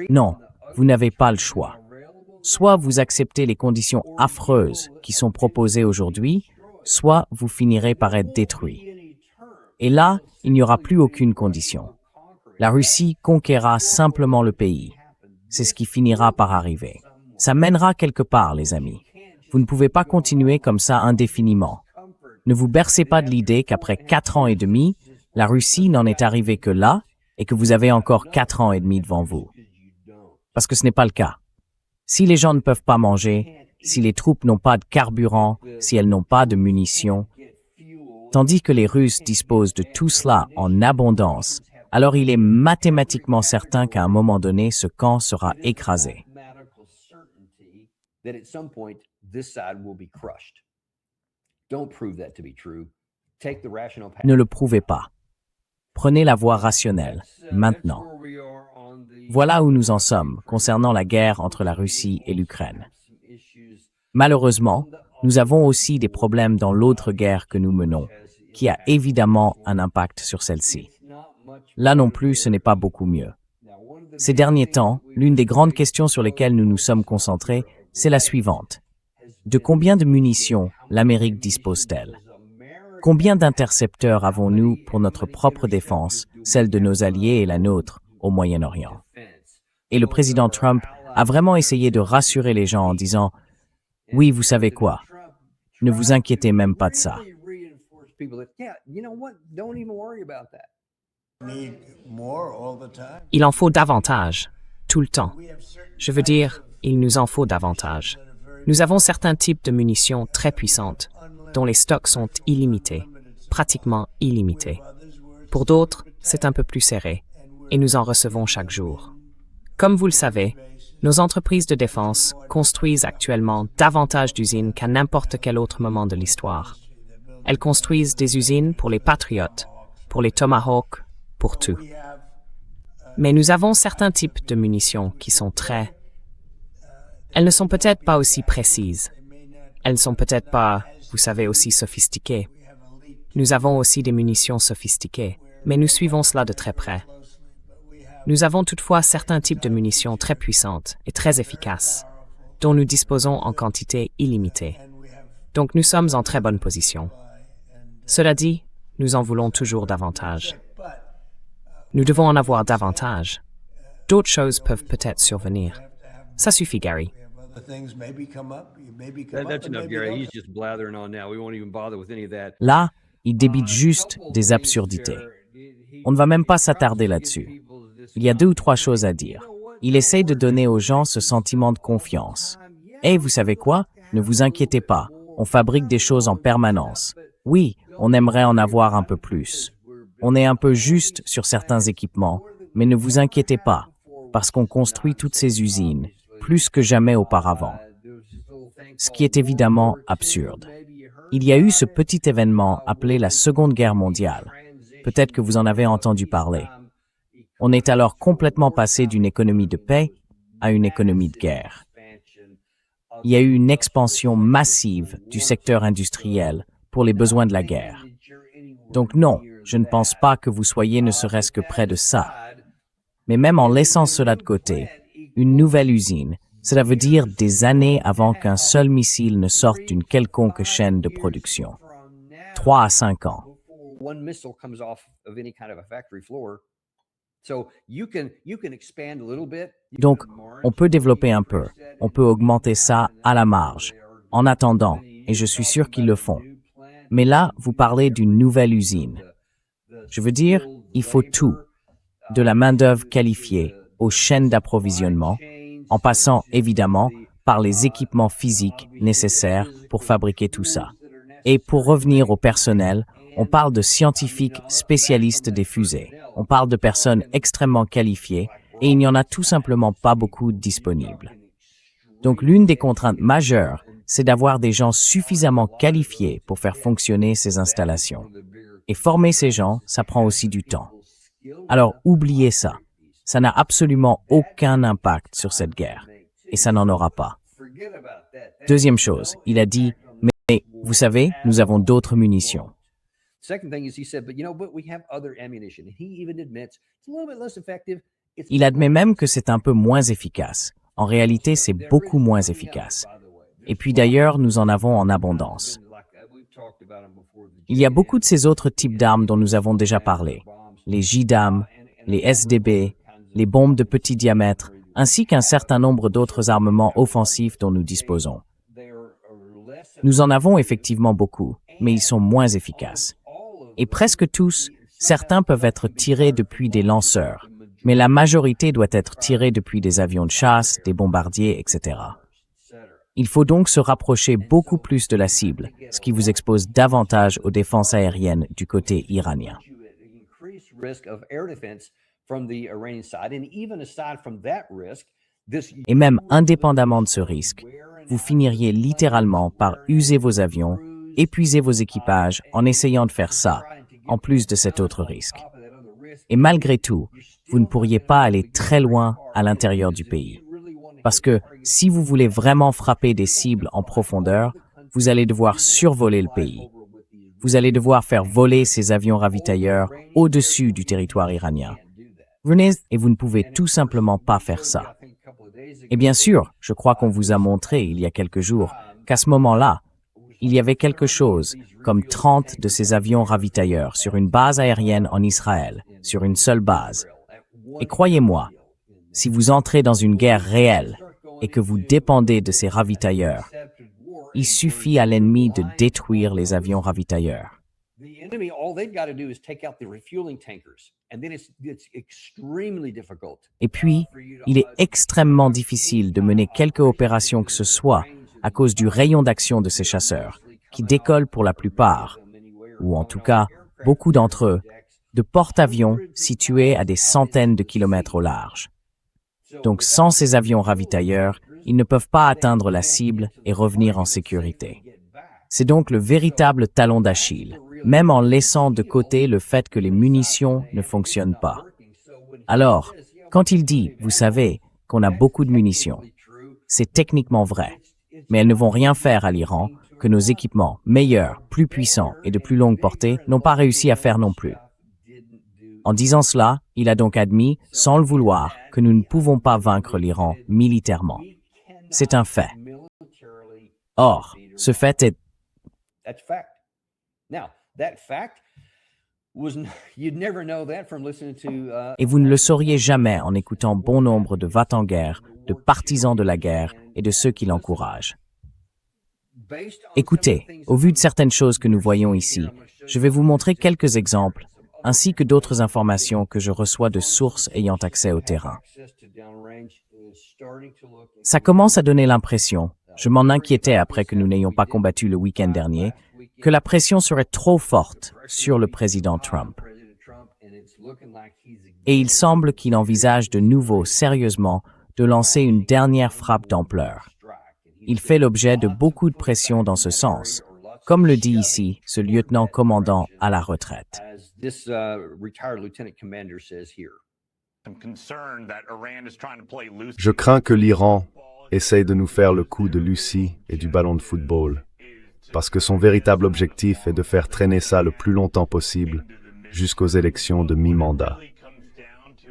Non, vous n'avez pas le choix. Soit vous acceptez les conditions affreuses qui sont proposées aujourd'hui, soit vous finirez par être détruit. Et là, il n'y aura plus aucune condition. La Russie conquérera simplement le pays. C'est ce qui finira par arriver. Ça mènera quelque part, les amis. Vous ne pouvez pas continuer comme ça indéfiniment. Ne vous bercez pas de l'idée qu'après 4 ans et demi, la Russie n'en est arrivée que là et que vous avez encore 4 ans et demi devant vous. Parce que ce n'est pas le cas. Si les gens ne peuvent pas manger, si les troupes n'ont pas de carburant, si elles n'ont pas de munitions, tandis que les Russes disposent de tout cela en abondance, alors il est mathématiquement certain qu'à un moment donné, ce camp sera écrasé. Ne le prouvez pas. Prenez la voie rationnelle, maintenant. Voilà où nous en sommes concernant la guerre entre la Russie et l'Ukraine. Malheureusement, nous avons aussi des problèmes dans l'autre guerre que nous menons, qui a évidemment un impact sur celle-ci. Là non plus, ce n'est pas beaucoup mieux. Ces derniers temps, l'une des grandes questions sur lesquelles nous nous sommes concentrés, c'est la suivante. De combien de munitions l'Amérique dispose-t-elle? Combien d'intercepteurs avons-nous pour notre propre défense, celle de nos alliés et la nôtre, au Moyen-Orient? Et le président Trump a vraiment essayé de rassurer les gens en disant « Oui, vous savez quoi? Ne vous inquiétez même pas de ça. » Il en faut davantage, tout le temps. Je veux dire, il nous en faut davantage. Nous avons certains types de munitions très puissantes, dont les stocks sont illimités, pratiquement illimités. Pour d'autres, c'est un peu plus serré, et nous en recevons chaque jour. Comme vous le savez, nos entreprises de défense construisent actuellement davantage d'usines qu'à n'importe quel autre moment de l'histoire. Elles construisent des usines pour les Patriots, pour les Tomahawk, pour tout. Mais nous avons certains types de munitions qui sont très... Elles ne sont peut-être pas aussi précises. Elles ne sont peut-être pas, vous savez, aussi sophistiquées. Nous avons aussi des munitions sophistiquées, mais nous suivons cela de très près. Nous avons toutefois certains types de munitions très puissantes et très efficaces, dont nous disposons en quantité illimitée. Donc nous sommes en très bonne position. Cela dit, nous en voulons toujours davantage. Nous devons en avoir davantage. D'autres choses peuvent peut-être survenir. Ça suffit, Gary. That's enough, Gary. He's just blathering on now. We won't even bother with any of that. Là, il débite juste des absurdités. On ne va même pas s'attarder là-dessus. Il y a 2 ou 3 choses à dire. Il essaye de donner aux gens ce sentiment de confiance. Et vous savez quoi? Ne vous inquiétez pas. On fabrique des choses en permanence. Oui, on aimerait en avoir un peu plus. On est un peu juste sur certains équipements, mais ne vous inquiétez pas, parce qu'on construit toutes ces usines, plus que jamais auparavant. Ce qui est évidemment absurde. Il y a eu ce petit événement appelé la Seconde Guerre mondiale. Peut-être que vous en avez entendu parler. On est alors complètement passé d'une économie de paix à une économie de guerre. Il y a eu une expansion massive du secteur industriel pour les besoins de la guerre. Donc non, je ne pense pas que vous soyez ne serait-ce que près de ça. Mais même en laissant cela de côté, une nouvelle usine, cela veut dire des années avant qu'un seul missile ne sorte d'une quelconque chaîne de production. 3 à 5 ans. One missile comes off of any kind of a factory floor. So you can expand a little bit. Donc, on peut développer un peu, on peut augmenter ça à la marge, en attendant, et je suis sûr qu'ils le font. Mais là, vous parlez d'une nouvelle usine. Je veux dire, il faut tout, de la main-d'œuvre qualifiée aux chaînes d'approvisionnement, en passant évidemment par les équipements physiques nécessaires pour fabriquer tout ça. Et pour revenir au personnel, on parle de scientifiques spécialistes des fusées. On parle de personnes extrêmement qualifiées et il n'y en a tout simplement pas beaucoup disponibles. Donc l'une des contraintes majeures, c'est d'avoir des gens suffisamment qualifiés pour faire fonctionner ces installations. Et former ces gens, ça prend aussi du temps. Alors oubliez ça. Ça n'a absolument aucun impact sur cette guerre. Et ça n'en aura pas. Deuxième chose, il a dit, mais vous savez, nous avons d'autres munitions. Second thing is he said, but we have other ammunition. He even admits it's a little bit less effective. Il admet même que c'est un peu moins efficace. En réalité, c'est beaucoup moins efficace. Et puis d'ailleurs, nous en avons en abondance. Il y a beaucoup de ces autres types d'armes dont nous avons déjà parlé. Les JDAM, les SDB, les bombes de petit diamètre, ainsi qu'un certain nombre d'autres armements offensifs dont nous disposons. Nous en avons effectivement beaucoup, mais ils sont moins efficaces. Et presque tous, certains peuvent être tirés depuis des lanceurs, mais la majorité doit être tirée depuis des avions de chasse, des bombardiers, etc. Il faut donc se rapprocher beaucoup plus de la cible, ce qui vous expose davantage aux défenses aériennes du côté iranien. Et même indépendamment de ce risque, vous finiriez littéralement par user vos avions, épuiser vos équipages en essayant de faire ça, en plus de cet autre risque. Et malgré tout, vous ne pourriez pas aller très loin à l'intérieur du pays. Parce que si vous voulez vraiment frapper des cibles en profondeur, vous allez devoir survoler le pays. Vous allez devoir faire voler ces avions ravitailleurs au-dessus du territoire iranien. Venez, et vous ne pouvez tout simplement pas faire ça. Et bien sûr, je crois qu'on vous a montré il y a quelques jours qu'à ce moment-là, il y avait quelque chose comme 30 de ces avions ravitailleurs sur une base aérienne en Israël, sur une seule base. Et croyez-moi, si vous entrez dans une guerre réelle et que vous dépendez de ces ravitailleurs, il suffit à l'ennemi de détruire les avions ravitailleurs. Et puis, il est extrêmement difficile de mener quelque opération que ce soit à cause du rayon d'action de ces chasseurs, qui décollent pour la plupart, ou en tout cas, beaucoup d'entre eux, de porte-avions situés à des centaines de kilomètres au large. Donc sans ces avions ravitailleurs, ils ne peuvent pas atteindre la cible et revenir en sécurité. C'est donc le véritable talon d'Achille, même en laissant de côté le fait que les munitions ne fonctionnent pas. Alors, quand il dit, vous savez, qu'on a beaucoup de munitions, c'est techniquement vrai, mais elles ne vont rien faire à l'Iran que nos équipements meilleurs, plus puissants et de plus longue portée n'ont pas réussi à faire non plus. En disant cela, il a donc admis, sans le vouloir, que nous ne pouvons pas vaincre l'Iran militairement. C'est un fait. Or, ce fait est... That's fact. Now, that fact you'd never know that from listening to Et vous ne le sauriez jamais en écoutant bon nombre de va-t-en-guerre, de partisans de la guerre et de ceux qui l'encouragent. Écoutez, au vu de certaines choses que nous voyons ici, je vais vous montrer quelques exemples, ainsi que d'autres informations que je reçois de sources ayant accès au terrain. Ça commence à donner l'impression, je m'en inquiétais après que nous n'ayons pas combattu le week-end dernier, que la pression serait trop forte sur le président Trump. Et il semble qu'il envisage de nouveau sérieusement de lancer une dernière frappe d'ampleur. Il fait l'objet de beaucoup de pression dans ce sens, comme le dit ici ce lieutenant-commandant à la retraite. Je crains que l'Iran essaye de nous faire le coup de Lucie et du ballon de football, parce que son véritable objectif est de faire traîner ça le plus longtemps possible jusqu'aux élections de mi-mandat.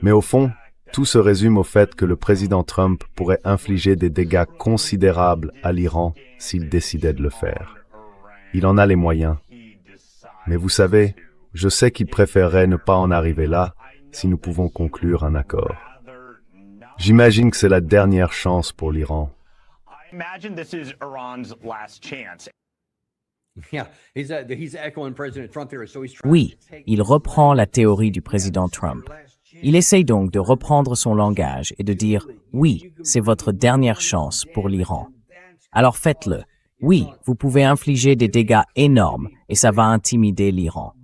Mais au fond, tout se résume au fait que le président Trump pourrait infliger des dégâts considérables à l'Iran s'il décidait de le faire. Il en a les moyens. Mais vous savez, je sais qu'il préférerait ne pas en arriver là si nous pouvons conclure un accord. J'imagine que c'est la dernière chance pour l'Iran. Oui, il reprend la théorie du président Trump. Il essaye donc de reprendre son langage et de dire « Oui, c'est votre dernière chance pour l'Iran. Alors faites-le. Oui, vous pouvez infliger des dégâts énormes et ça va intimider l'Iran. »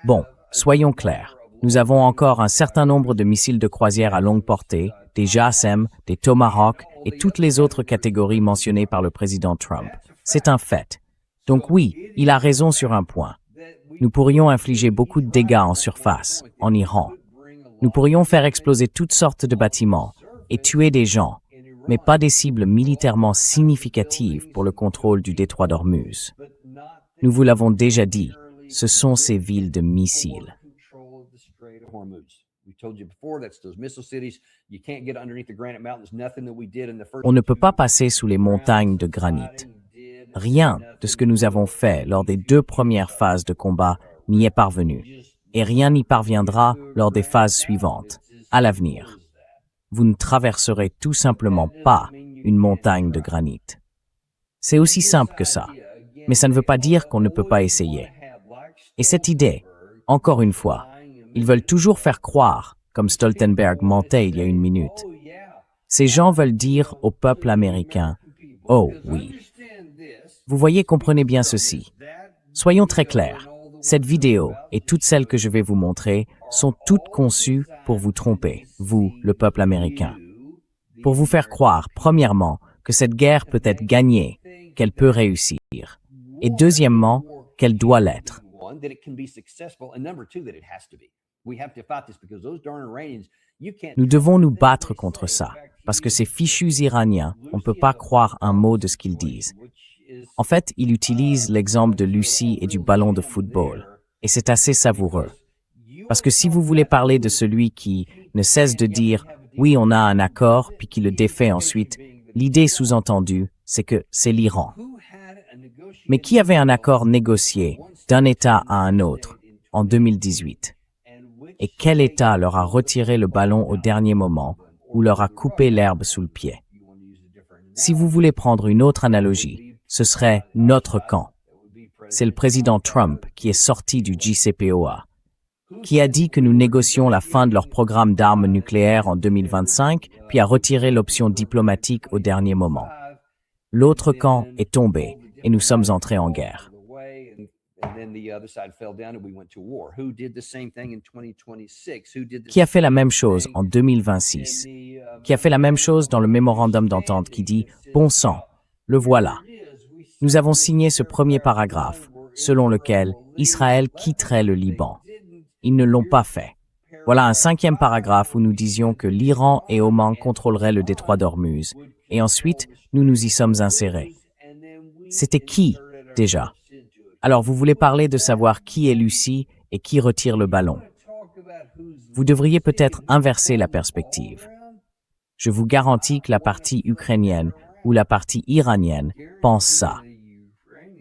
Bon, soyons clairs. Nous avons encore un certain nombre de missiles de croisière à longue portée, des JASM, des Tomahawk et toutes les autres catégories mentionnées par le président Trump. C'est un fait. Donc oui, il a raison sur un point. Nous pourrions infliger beaucoup de dégâts en surface, en Iran. Nous pourrions faire exploser toutes sortes de bâtiments et tuer des gens, mais pas des cibles militairement significatives pour le contrôle du détroit d'Ormuz. Nous vous l'avons déjà dit, ce sont ces villes de missiles. On ne peut pas passer sous les montagnes de granit. Rien de ce que nous avons fait lors des 2 premières phases de combat n'y est parvenu, et rien n'y parviendra lors des phases suivantes, à l'avenir. Vous ne traverserez tout simplement pas une montagne de granit. C'est aussi simple que ça, mais ça ne veut pas dire qu'on ne peut pas essayer. Et cette idée, encore une fois, ils veulent toujours faire croire, comme Stoltenberg mentait il y a une minute. Ces gens veulent dire au peuple américain, « Oh oui. » Vous voyez, comprenez bien ceci. Soyons très clairs. Cette vidéo et toutes celles que je vais vous montrer sont toutes conçues pour vous tromper, vous, le peuple américain. Pour vous faire croire, premièrement, que cette guerre peut être gagnée, qu'elle peut réussir. Et deuxièmement, qu'elle doit l'être. Nous devons nous battre contre ça, parce que ces fichus Iraniens, on ne peut pas croire un mot de ce qu'ils disent. En fait, ils utilisent l'exemple de Lucie et du ballon de football, et c'est assez savoureux. Parce que si vous voulez parler de celui qui ne cesse de dire « oui, on a un accord », puis qui le défait ensuite, l'idée sous-entendue, c'est que c'est l'Iran. Mais qui avait un accord négocié d'un État à un autre en 2018? Et quel État leur a retiré le ballon au dernier moment ou leur a coupé l'herbe sous le pied? Si vous voulez prendre une autre analogie, ce serait notre camp. C'est le président Trump qui est sorti du JCPOA, qui a dit que nous négocions la fin de leur programme d'armes nucléaires en 2025, puis a retiré l'option diplomatique au dernier moment. L'autre camp est tombé et nous sommes entrés en guerre. Qui a fait la même chose en 2026? Qui a fait la même chose dans le mémorandum d'entente qui dit « Bon sang, le voilà ». Nous avons signé ce premier paragraphe, selon lequel Israël quitterait le Liban. Ils ne l'ont pas fait. Voilà un 5e paragraphe où nous disions que l'Iran et Oman contrôleraient le détroit d'Ormuz, et ensuite, nous nous y sommes insérés. C'était qui, déjà? Alors, vous voulez parler de savoir qui est Lucie et qui retire le ballon? Vous devriez peut-être inverser la perspective. Je vous garantis que la partie ukrainienne ou la partie iranienne pense ça.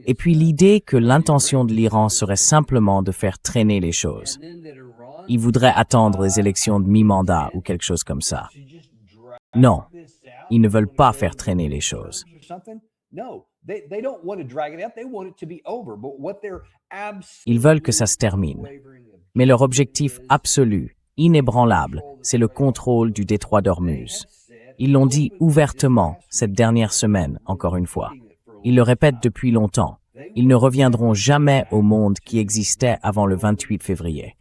Et puis l'idée que l'intention de l'Iran serait simplement de faire traîner les choses. Ils voudraient attendre les élections de mi-mandat ou quelque chose comme ça. Non, ils ne veulent pas faire traîner les choses. Ils veulent que ça se termine. Mais leur objectif absolu, inébranlable, c'est le contrôle du détroit d'Ormuz. Ils l'ont dit ouvertement cette dernière semaine, encore une fois. Ils le répètent depuis longtemps. Ils ne reviendront jamais au monde qui existait avant le 28 février.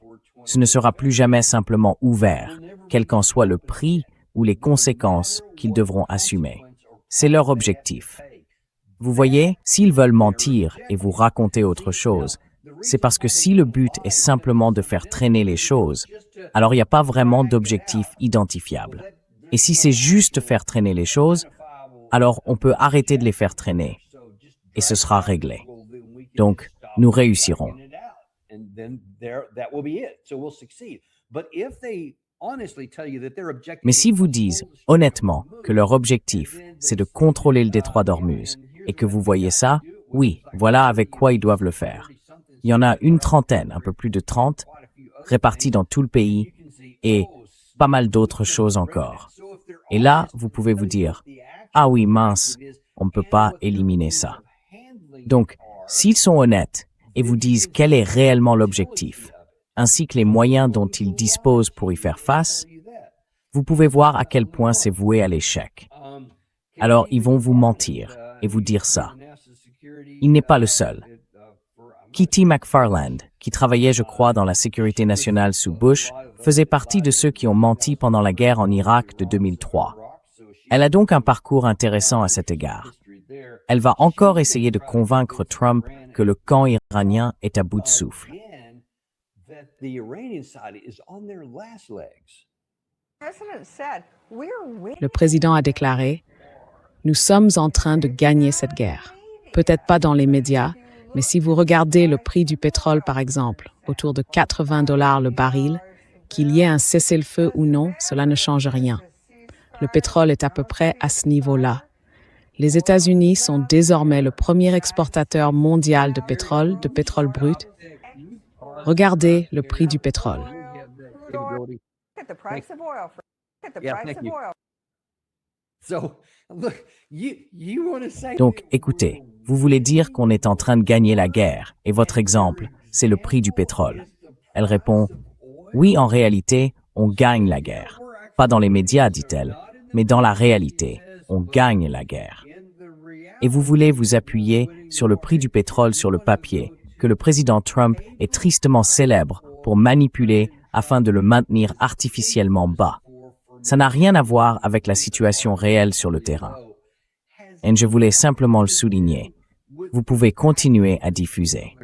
Ce ne sera plus jamais simplement ouvert, quel qu'en soit le prix ou les conséquences qu'ils devront assumer. C'est leur objectif. Vous voyez, s'ils veulent mentir et vous raconter autre chose, c'est parce que si le but est simplement de faire traîner les choses, alors il n'y a pas vraiment d'objectif identifiable. Et si c'est juste faire traîner les choses, alors on peut arrêter de les faire traîner. Et ce sera réglé. Donc, nous réussirons. Mais s'ils vous disent, honnêtement, que leur objectif, c'est de contrôler le détroit d'Ormuz, et que vous voyez ça, oui, voilà avec quoi ils doivent le faire. Il y en a une trentaine, un peu plus de 30, répartis dans tout le pays, et pas mal d'autres choses encore. Et là, vous pouvez vous dire, ah oui, mince, on ne peut pas éliminer ça. Donc, s'ils sont honnêtes et vous disent quel est réellement l'objectif, ainsi que les moyens dont ils disposent pour y faire face, vous pouvez voir à quel point c'est voué à l'échec. Alors, ils vont vous mentir et vous dire ça. Il n'est pas le seul. Kitty McFarland, qui travaillait, je crois, dans la sécurité nationale sous Bush, faisait partie de ceux qui ont menti pendant la guerre en Irak de 2003. Elle a donc un parcours intéressant à cet égard. Elle va encore essayer de convaincre Trump que le camp iranien est à bout de souffle. Le président a déclaré « Nous sommes en train de gagner cette guerre. Peut-être pas dans les médias, mais si vous regardez le prix du pétrole, par exemple, autour de 80 $ le baril, qu'il y ait un cessez-le-feu ou non, cela ne change rien. Le pétrole est à peu près à ce niveau-là. Les États-Unis sont désormais le premier exportateur mondial de pétrole brut. Regardez le prix du pétrole. Donc, écoutez, vous voulez dire qu'on est en train de gagner la guerre, et votre exemple, c'est le prix du pétrole. Elle répond, oui, en réalité, on gagne la guerre. Pas dans les médias, dit-elle, mais dans la réalité, on gagne la guerre. Et vous voulez vous appuyer sur le prix du pétrole sur le papier, que le président Trump est tristement célèbre pour manipuler afin de le maintenir artificiellement bas. Ça n'a rien à voir avec la situation réelle sur le terrain. Et je voulais simplement le souligner. Vous pouvez continuer à diffuser.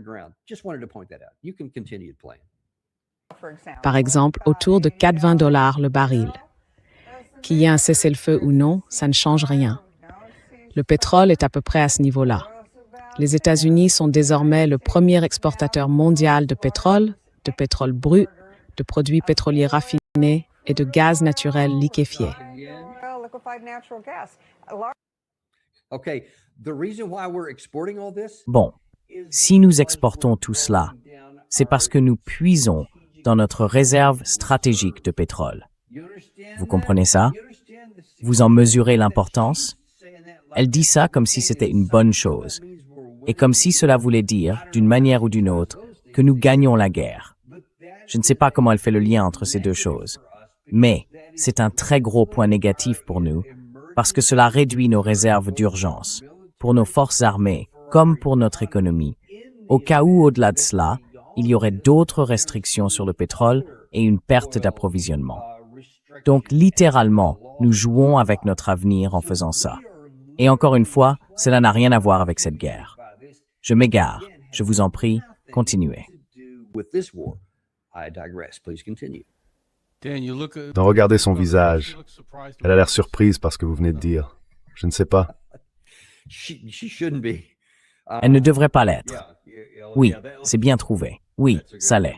Par exemple, autour de 80 $ le baril. Qu'il y ait un cessez-le-feu ou non, ça ne change rien. Le pétrole est à peu près à ce niveau-là. Les États-Unis sont désormais le premier exportateur mondial de pétrole brut, de produits pétroliers raffinés et de gaz naturel liquéfié. Bon, si nous exportons tout cela, c'est parce que nous puisons dans notre réserve stratégique de pétrole. Vous comprenez ça? Vous en mesurez l'importance? Elle dit ça comme si c'était une bonne chose, et comme si cela voulait dire, d'une manière ou d'une autre, que nous gagnons la guerre. Je ne sais pas comment elle fait le lien entre ces deux choses, mais c'est un très gros point négatif pour nous, parce que cela réduit nos réserves d'urgence, pour nos forces armées, comme pour notre économie, au cas où, au-delà de cela, il y aurait d'autres restrictions sur le pétrole et une perte d'approvisionnement. Donc, littéralement, nous jouons avec notre avenir en faisant ça. Et encore une fois, cela n'a rien à voir avec cette guerre. Je m'égare. Je vous en prie, continuez. Donc regardez son visage. Elle a l'air surprise par ce que vous venez de dire. Je ne sais pas. Elle ne devrait pas l'être. Oui, c'est bien trouvé. Oui, ça l'est.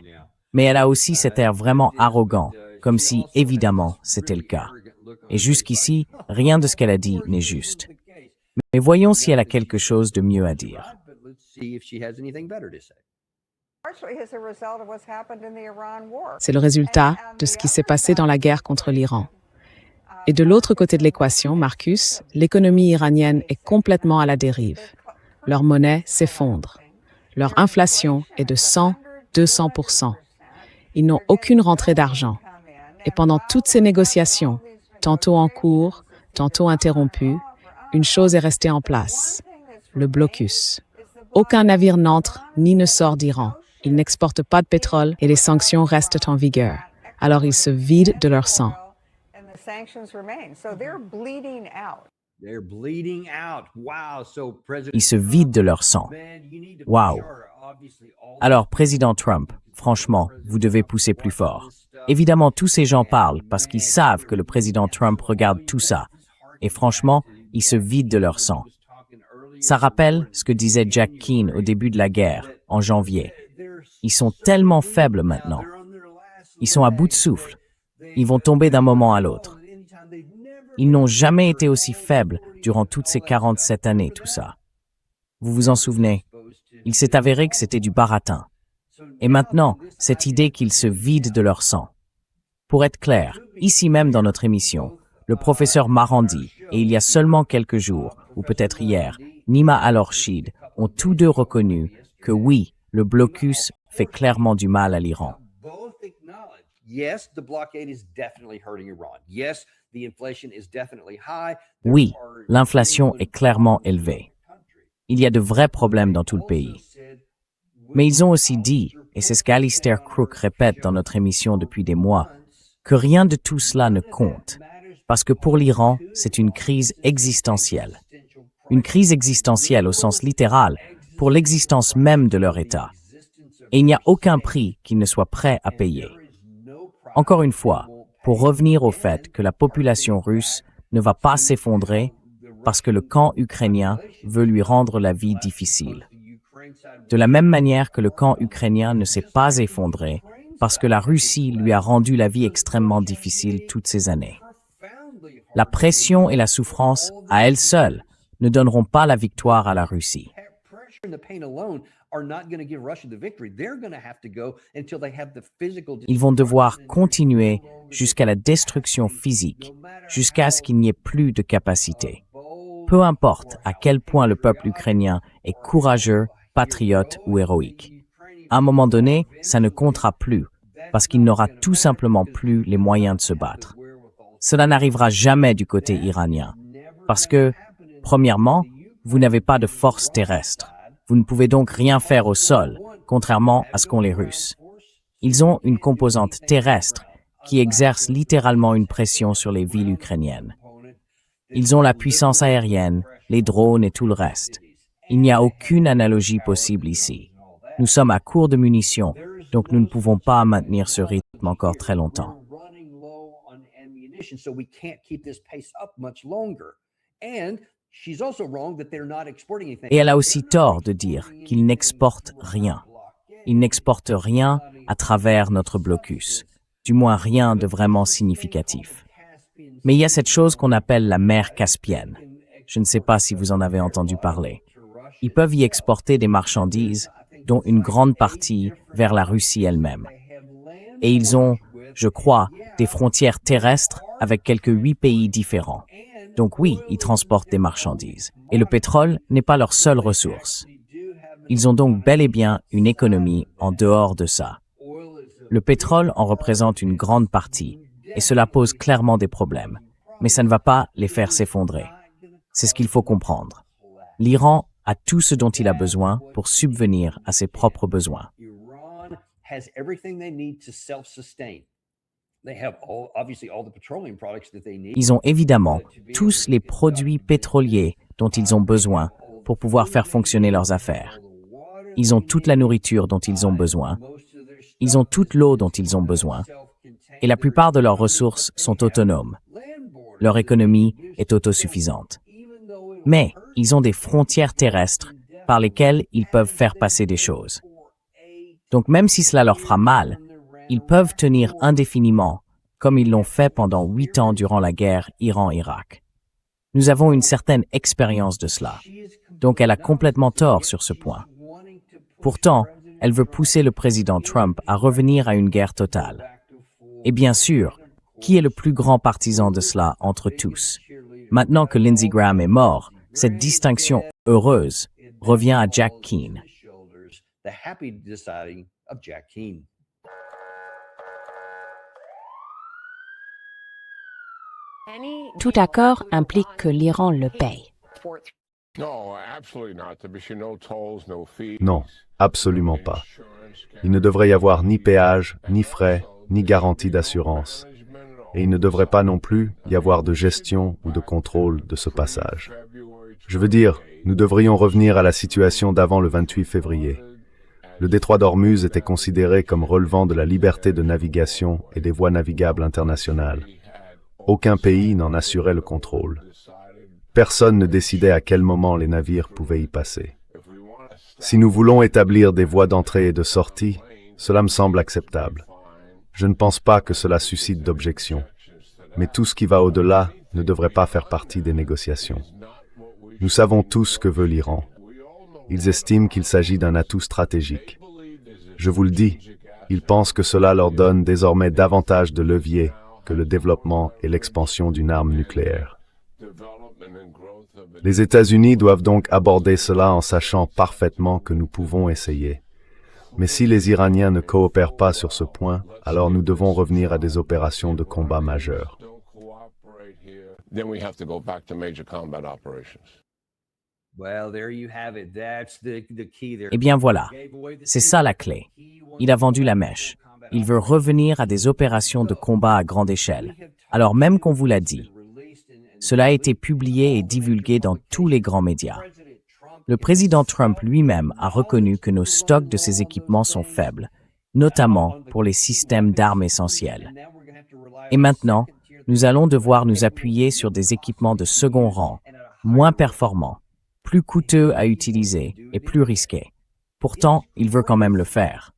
Mais elle a aussi cet air vraiment arrogant, comme si, évidemment, c'était le cas. Et jusqu'ici, rien de ce qu'elle a dit n'est juste. Mais voyons si elle a quelque chose de mieux à dire. C'est le résultat de ce qui s'est passé dans la guerre contre l'Iran. Et de l'autre côté de l'équation, Marcus, l'économie iranienne est complètement à la dérive. Leur monnaie s'effondre. Leur inflation est de 100-200%. Ils n'ont aucune rentrée d'argent. Et pendant toutes ces négociations, tantôt en cours, tantôt interrompues, une chose est restée en place, le blocus. Aucun navire n'entre ni ne sort d'Iran. Ils n'exportent pas de pétrole et les sanctions restent en vigueur. Alors ils se vident de leur sang. Ils se vident de leur sang. Wow. Alors, Président Trump, franchement, vous devez pousser plus fort. Évidemment, tous ces gens parlent parce qu'ils savent que le président Trump regarde tout ça. Et franchement, ils se vident de leur sang. Ça rappelle ce que disait Jack Keane au début de la guerre, en janvier. Ils sont tellement faibles maintenant. Ils sont à bout de souffle. Ils vont tomber d'un moment à l'autre. Ils n'ont jamais été aussi faibles durant toutes ces 47 années, tout ça. Vous vous en souvenez? Il s'est avéré que c'était du baratin. Et maintenant, cette idée qu'ils se vident de leur sang. Pour être clair, ici même dans notre émission, le professeur Marandi, et il y a seulement quelques jours, ou peut-être hier, Nima Al-Orshid, ont tous deux reconnu que oui, le blocus fait clairement du mal à l'Iran. Oui, l'inflation est clairement élevée. Il y a de vrais problèmes dans tout le pays. Mais ils ont aussi dit, et c'est ce qu'Alistair Crook répète dans notre émission depuis des mois, que rien de tout cela ne compte, parce que pour l'Iran, c'est une crise existentielle. Une crise existentielle au sens littéral, pour l'existence même de leur État. Et il n'y a aucun prix qu'ils ne soient prêts à payer. Encore une fois, pour revenir au fait que la population russe ne va pas s'effondrer parce que le camp ukrainien veut lui rendre la vie difficile. De la même manière que le camp ukrainien ne s'est pas effondré parce que la Russie lui a rendu la vie extrêmement difficile toutes ces années. La pression et la souffrance, à elles seules, ne donneront pas la victoire à la Russie. Ils vont devoir continuer jusqu'à la destruction physique, jusqu'à ce qu'il n'y ait plus de capacité. Peu importe à quel point le peuple ukrainien est courageux, patriote ou héroïque. À un moment donné, ça ne comptera plus, parce qu'il n'aura tout simplement plus les moyens de se battre. Cela n'arrivera jamais du côté iranien, parce que, premièrement, vous n'avez pas de force terrestre. Vous ne pouvez donc rien faire au sol, contrairement à ce qu'ont les Russes. Ils ont une composante terrestre qui exerce littéralement une pression sur les villes ukrainiennes. Ils ont la puissance aérienne, les drones et tout le reste. Il n'y a aucune analogie possible ici. Nous sommes à court de munitions, donc nous ne pouvons pas maintenir ce rythme encore très longtemps. Et elle a aussi tort de dire qu'ils n'exportent rien. Ils n'exportent rien à travers notre blocus, du moins rien de vraiment significatif. Mais il y a cette chose qu'on appelle la mer Caspienne. Je ne sais pas si vous en avez entendu parler. Ils peuvent y exporter des marchandises, dont une grande partie vers la Russie elle-même. Et ils ont, je crois, des frontières terrestres avec quelques 8 pays différents. Donc oui, ils transportent des marchandises. Et le pétrole n'est pas leur seule ressource. Ils ont donc bel et bien une économie en dehors de ça. Le pétrole en représente une grande partie, et cela pose clairement des problèmes. Mais ça ne va pas les faire s'effondrer. C'est ce qu'il faut comprendre. L'Iran a tout ce dont il a besoin pour subvenir à ses propres besoins. Ils ont évidemment tous les produits pétroliers dont ils ont besoin pour pouvoir faire fonctionner leurs affaires. Ils ont toute la nourriture dont ils ont besoin. Ils ont toute l'eau dont ils ont besoin. Et la plupart de leurs ressources sont autonomes. Leur économie est autosuffisante. Mais ils ont des frontières terrestres par lesquelles ils peuvent faire passer des choses. Donc même si cela leur fera mal, Ils peuvent tenir indéfiniment, comme ils l'ont fait pendant 8 ans durant la guerre Iran-Irak. Nous avons une certaine expérience de cela, donc elle a complètement tort sur ce point. Pourtant, elle veut pousser le président Trump à revenir à une guerre totale. Et bien sûr, qui est le plus grand partisan de cela entre tous? Maintenant que Lindsey Graham est mort, cette distinction heureuse revient à Jack Keane. Tout accord implique que l'Iran le paye. Non, absolument pas. Il ne devrait y avoir ni péage, ni frais, ni garantie d'assurance. Et il ne devrait pas non plus y avoir de gestion ou de contrôle de ce passage. Je veux dire, nous devrions revenir à la situation d'avant le 28 février. Le détroit d'Ormuz était considéré comme relevant de la liberté de navigation et des voies navigables internationales. Aucun pays n'en assurait le contrôle. Personne ne décidait à quel moment les navires pouvaient y passer. Si nous voulons établir des voies d'entrée et de sortie, cela me semble acceptable. Je ne pense pas que cela suscite d'objections. Mais tout ce qui va au-delà ne devrait pas faire partie des négociations. Nous savons tous ce que veut l'Iran. Ils estiment qu'il s'agit d'un atout stratégique. Je vous le dis, ils pensent que cela leur donne désormais davantage de leviers que le développement et l'expansion d'une arme nucléaire. Les États-Unis doivent donc aborder cela en sachant parfaitement que nous pouvons essayer. Mais si les Iraniens ne coopèrent pas sur ce point, alors nous devons revenir à des opérations de combat majeures. Eh bien voilà, c'est ça la clé. Il a vendu la mèche. Il veut revenir à des opérations de combat à grande échelle, alors même qu'on vous l'a dit. Cela a été publié et divulgué dans tous les grands médias. Le président Trump lui-même a reconnu que nos stocks de ces équipements sont faibles, notamment pour les systèmes d'armes essentiels. Et maintenant, nous allons devoir nous appuyer sur des équipements de second rang, moins performants, plus coûteux à utiliser et plus risqués. Pourtant, il veut quand même le faire.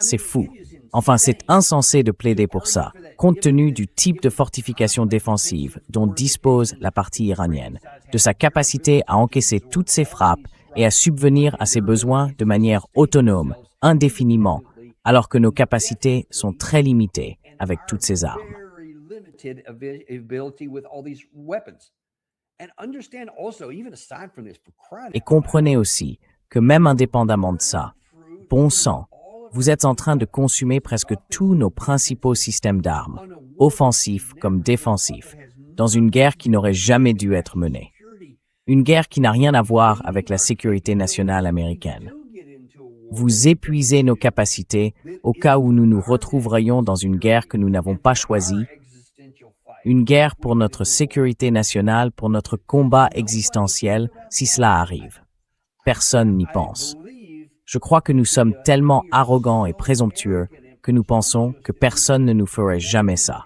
C'est fou. Enfin, c'est insensé de plaider pour ça, compte tenu du type de fortification défensive dont dispose la partie iranienne, de sa capacité à encaisser toutes ses frappes et à subvenir à ses besoins de manière autonome, indéfiniment, alors que nos capacités sont très limitées avec toutes ces armes. Et comprenez aussi que même indépendamment de ça, bon sang, vous êtes en train de consumer presque tous nos principaux systèmes d'armes, offensifs comme défensifs, dans une guerre qui n'aurait jamais dû être menée. Une guerre qui n'a rien à voir avec la sécurité nationale américaine. Vous épuisez nos capacités au cas où nous nous retrouverions dans une guerre que nous n'avons pas choisie, une guerre pour notre sécurité nationale, pour notre combat existentiel, si cela arrive. Personne n'y pense. Je crois que nous sommes tellement arrogants et présomptueux que nous pensons que personne ne nous ferait jamais ça.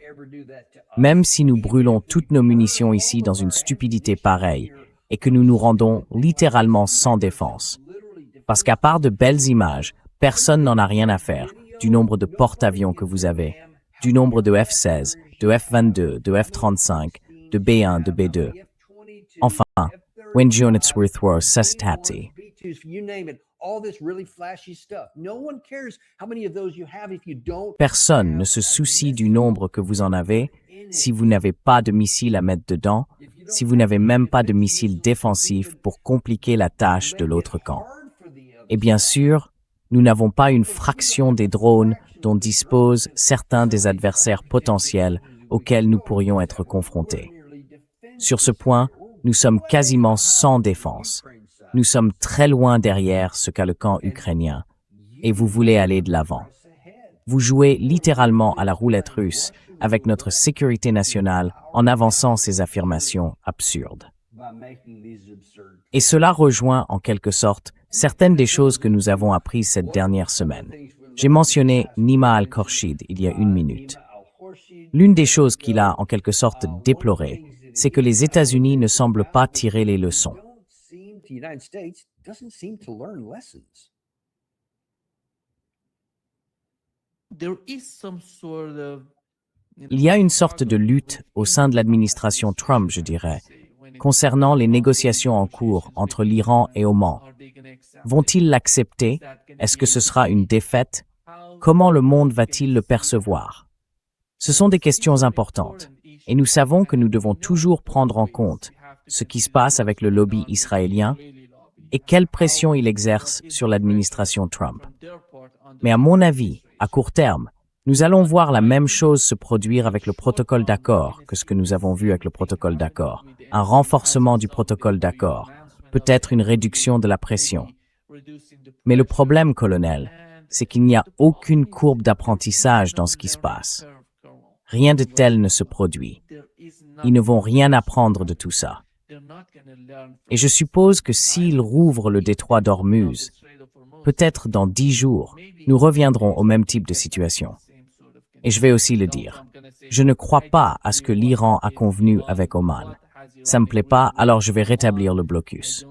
Même si nous brûlons toutes nos munitions ici dans une stupidité pareille et que nous nous rendons littéralement sans défense. Parce qu'à part de belles images, personne n'en a rien à faire du nombre de porte-avions que vous avez, du nombre de F-16, de F-22, de F-35, de B-1, de B-2. Enfin, Wenjionitsworthwar Sestati. Personne ne se soucie du nombre que vous en avez si vous n'avez pas de missiles à mettre dedans, si vous n'avez même pas de missiles défensifs pour compliquer la tâche de l'autre camp. Et bien sûr, nous n'avons pas une fraction des drones dont disposent certains des adversaires potentiels auxquels nous pourrions être confrontés. Sur ce point, nous sommes quasiment sans défense. Nous sommes très loin derrière ce qu'a le camp ukrainien, et vous voulez aller de l'avant. Vous jouez littéralement à la roulette russe avec notre sécurité nationale en avançant ces affirmations absurdes. Et cela rejoint en quelque sorte certaines des choses que nous avons apprises cette dernière semaine. J'ai mentionné Nima al-Khorshid il y a 1 minute. L'une des choses qu'il a en quelque sorte déplorées, c'est que les États-Unis ne semblent pas tirer les leçons. Il y a une sorte de lutte au sein de l'administration Trump, je dirais, concernant les négociations en cours entre l'Iran et Oman. Vont-ils l'accepter? Est-ce que ce sera une défaite? Comment le monde va-t-il le percevoir? Ce sont des questions importantes, et nous savons que nous devons toujours prendre en compte ce qui se passe avec le lobby israélien et quelle pression il exerce sur l'administration Trump. Mais à mon avis, à court terme, nous allons voir la même chose se produire avec le protocole d'accord que ce que nous avons vu avec le protocole d'accord. Un renforcement du protocole d'accord, peut-être une réduction de la pression. Mais le problème, colonel, c'est qu'il n'y a aucune courbe d'apprentissage dans ce qui se passe. Rien de tel ne se produit. Ils ne vont rien apprendre de tout ça. Et je suppose que s'ils rouvrent le détroit d'Ormuz, peut-être dans 10 jours, nous reviendrons au même type de situation. Et je vais aussi le dire. Je ne crois pas à ce que l'Iran a convenu avec Oman. Ça me plaît pas, alors je vais rétablir le blocus.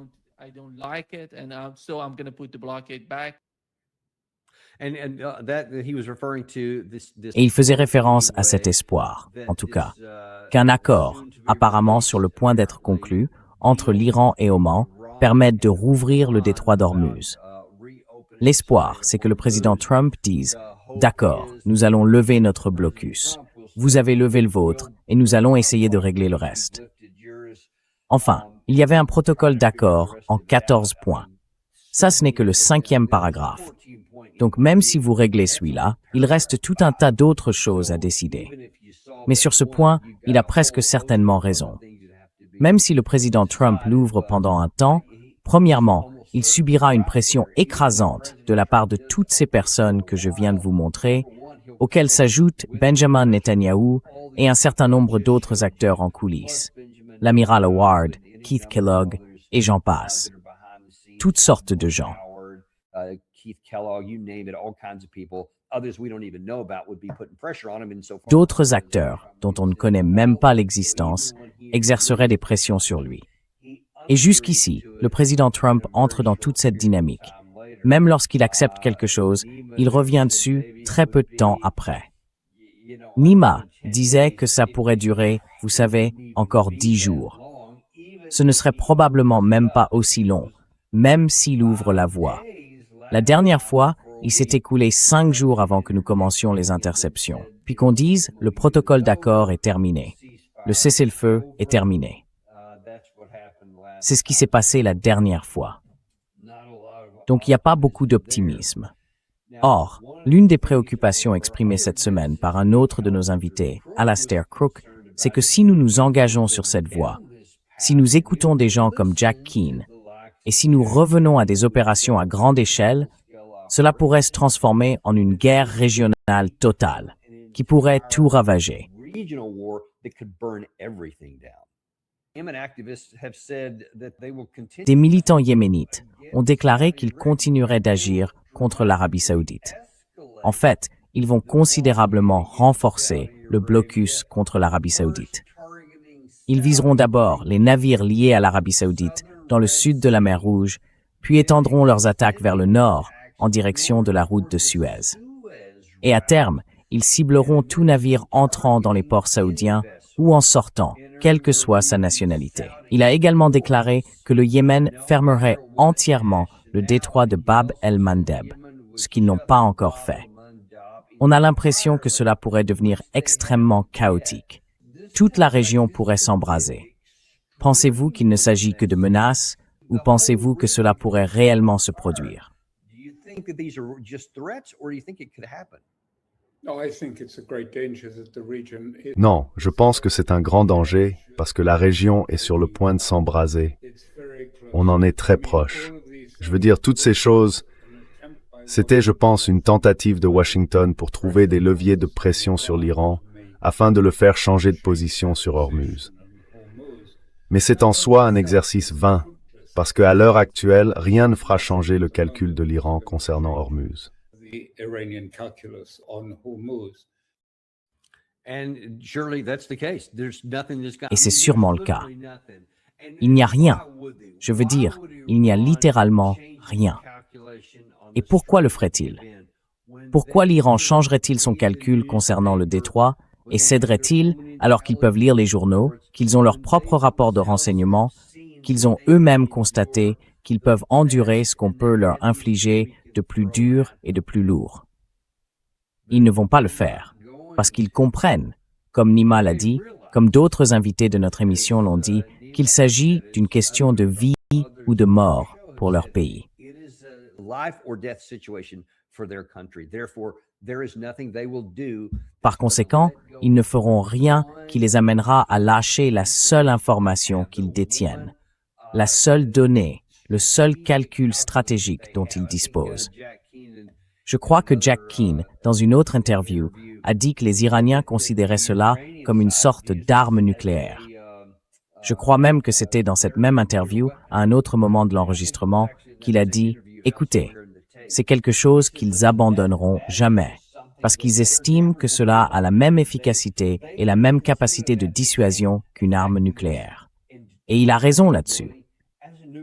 Et il faisait référence à cet espoir, en tout cas, qu'un accord, apparemment sur le point d'être conclu, entre l'Iran et Oman, permette de rouvrir le détroit d'Ormuz. L'espoir, c'est que le président Trump dise « D'accord, nous allons lever notre blocus. Vous avez levé le vôtre et nous allons essayer de régler le reste. » Enfin, il y avait un protocole d'accord en 14 points. Ça, ce n'est que le 5e paragraphe. Donc même si vous réglez celui-là, il reste tout un tas d'autres choses à décider. Mais sur ce point, il a presque certainement raison. Même si le président Trump l'ouvre pendant un temps, premièrement, il subira une pression écrasante de la part de toutes ces personnes que je viens de vous montrer, auxquelles s'ajoutent Benjamin Netanyahu et un certain nombre d'autres acteurs en coulisses, l'amiral Howard, Keith Kellogg, et j'en passe. Toutes sortes de gens. D'autres acteurs, dont on ne connaît même pas l'existence, exerceraient des pressions sur lui. Et jusqu'ici, le président Trump entre dans toute cette dynamique. Même lorsqu'il accepte quelque chose, il revient dessus très peu de temps après. Nima disait que ça pourrait durer, vous savez, encore 10 jours. Ce ne serait probablement même pas aussi long, même s'il ouvre la voie. La dernière fois, il s'est écoulé 5 jours avant que nous commencions les interceptions. Puis qu'on dise, le protocole d'accord est terminé. Le cessez-le-feu est terminé. C'est ce qui s'est passé la dernière fois. Donc il n'y a pas beaucoup d'optimisme. Or, l'une des préoccupations exprimées cette semaine par un autre de nos invités, Alastair Crooke, c'est que si nous nous engageons sur cette voie, si nous écoutons des gens comme Jack Keane, et si nous revenons à des opérations à grande échelle, cela pourrait se transformer en une guerre régionale totale, qui pourrait tout ravager. Des militants yéménites ont déclaré qu'ils continueraient d'agir contre l'Arabie saoudite. En fait, ils vont considérablement renforcer le blocus contre l'Arabie saoudite. Ils viseront d'abord les navires liés à l'Arabie saoudite dans le sud de la mer Rouge, puis étendront leurs attaques vers le nord en direction de la route de Suez. Et à terme, ils cibleront tout navire entrant dans les ports saoudiens ou en sortant, quelle que soit sa nationalité. Il a également déclaré que le Yémen fermerait entièrement le détroit de Bab el-Mandeb, ce qu'ils n'ont pas encore fait. On a l'impression que cela pourrait devenir extrêmement chaotique. Toute la région pourrait s'embraser. Pensez-vous qu'il ne s'agit que de menaces ou pensez-vous que cela pourrait réellement se produire? Non, je pense que c'est un grand danger parce que la région est sur le point de s'embraser. On en est très proche. Je veux dire, toutes ces choses, c'était, je pense, une tentative de Washington pour trouver des leviers de pression sur l'Iran afin de le faire changer de position sur Ormuz. Mais c'est en soi un exercice vain, parce qu'à l'heure actuelle, rien ne fera changer le calcul de l'Iran concernant Ormuz. Et c'est sûrement le cas. Il n'y a rien. Je veux dire, il n'y a littéralement rien. Et pourquoi le ferait-il? Pourquoi l'Iran changerait-il son calcul concernant le détroit et céderait-il alors qu'ils peuvent lire les journaux, qu'ils ont leur propre rapport de renseignement, qu'ils ont eux-mêmes constaté qu'ils peuvent endurer ce qu'on peut leur infliger de plus dur et de plus lourd? Ils ne vont pas le faire, parce qu'ils comprennent, comme Nima l'a dit, comme d'autres invités de notre émission l'ont dit, qu'il s'agit d'une question de vie ou de mort pour leur pays. Par conséquent, ils ne feront rien qui les amènera à lâcher la seule information qu'ils détiennent, la seule donnée, le seul calcul stratégique dont ils disposent. Je crois que Jack Keane, dans une autre interview, a dit que les Iraniens considéraient cela comme une sorte d'arme nucléaire. Je crois même que c'était dans cette même interview, à un autre moment de l'enregistrement, qu'il a dit « Écoutez, c'est quelque chose qu'ils abandonneront jamais, parce qu'ils estiment que cela a la même efficacité et la même capacité de dissuasion qu'une arme nucléaire. » Et il a raison là-dessus.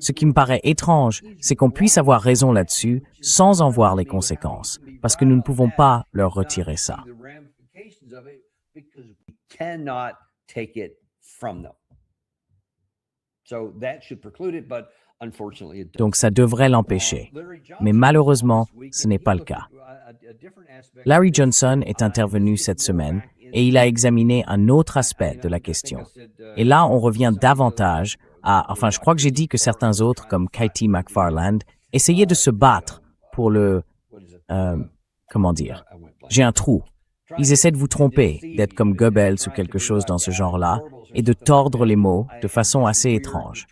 Ce qui me paraît étrange, c'est qu'on puisse avoir raison là-dessus sans en voir les conséquences, parce que nous ne pouvons pas leur retirer ça. Donc ça devrait l'empêcher. Mais malheureusement, ce n'est pas le cas. Larry Johnson est intervenu cette semaine et il a examiné un autre aspect de la question. Et là, on revient davantage je crois que j'ai dit que certains autres, comme Katie McFarland, essayaient de se battre pour j'ai un trou. Ils essaient de vous tromper, d'être comme Goebbels ou quelque chose dans ce genre-là, et de tordre les mots de façon assez étrange.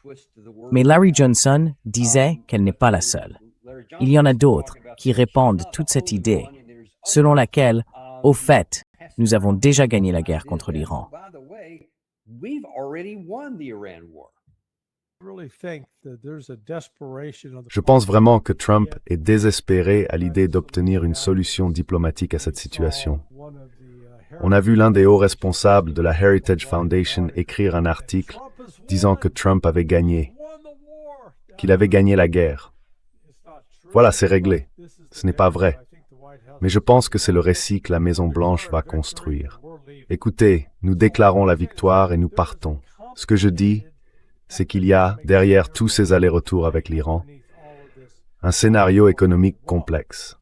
Mais Larry Johnson disait qu'elle n'est pas la seule. Il y en a d'autres qui répandent toute cette idée, selon laquelle, au fait, nous avons déjà gagné la guerre contre l'Iran. Je pense vraiment que Trump est désespéré à l'idée d'obtenir une solution diplomatique à cette situation. On a vu l'un des hauts responsables de la Heritage Foundation écrire un article disant que Trump avait gagné, qu'il avait gagné la guerre. Voilà, c'est réglé. Ce n'est pas vrai. Mais je pense que c'est le récit que la Maison-Blanche va construire. Écoutez, nous déclarons la victoire et nous partons. Ce que je dis, c'est qu'il y a, derrière tous ces allers-retours avec l'Iran, un scénario économique complexe.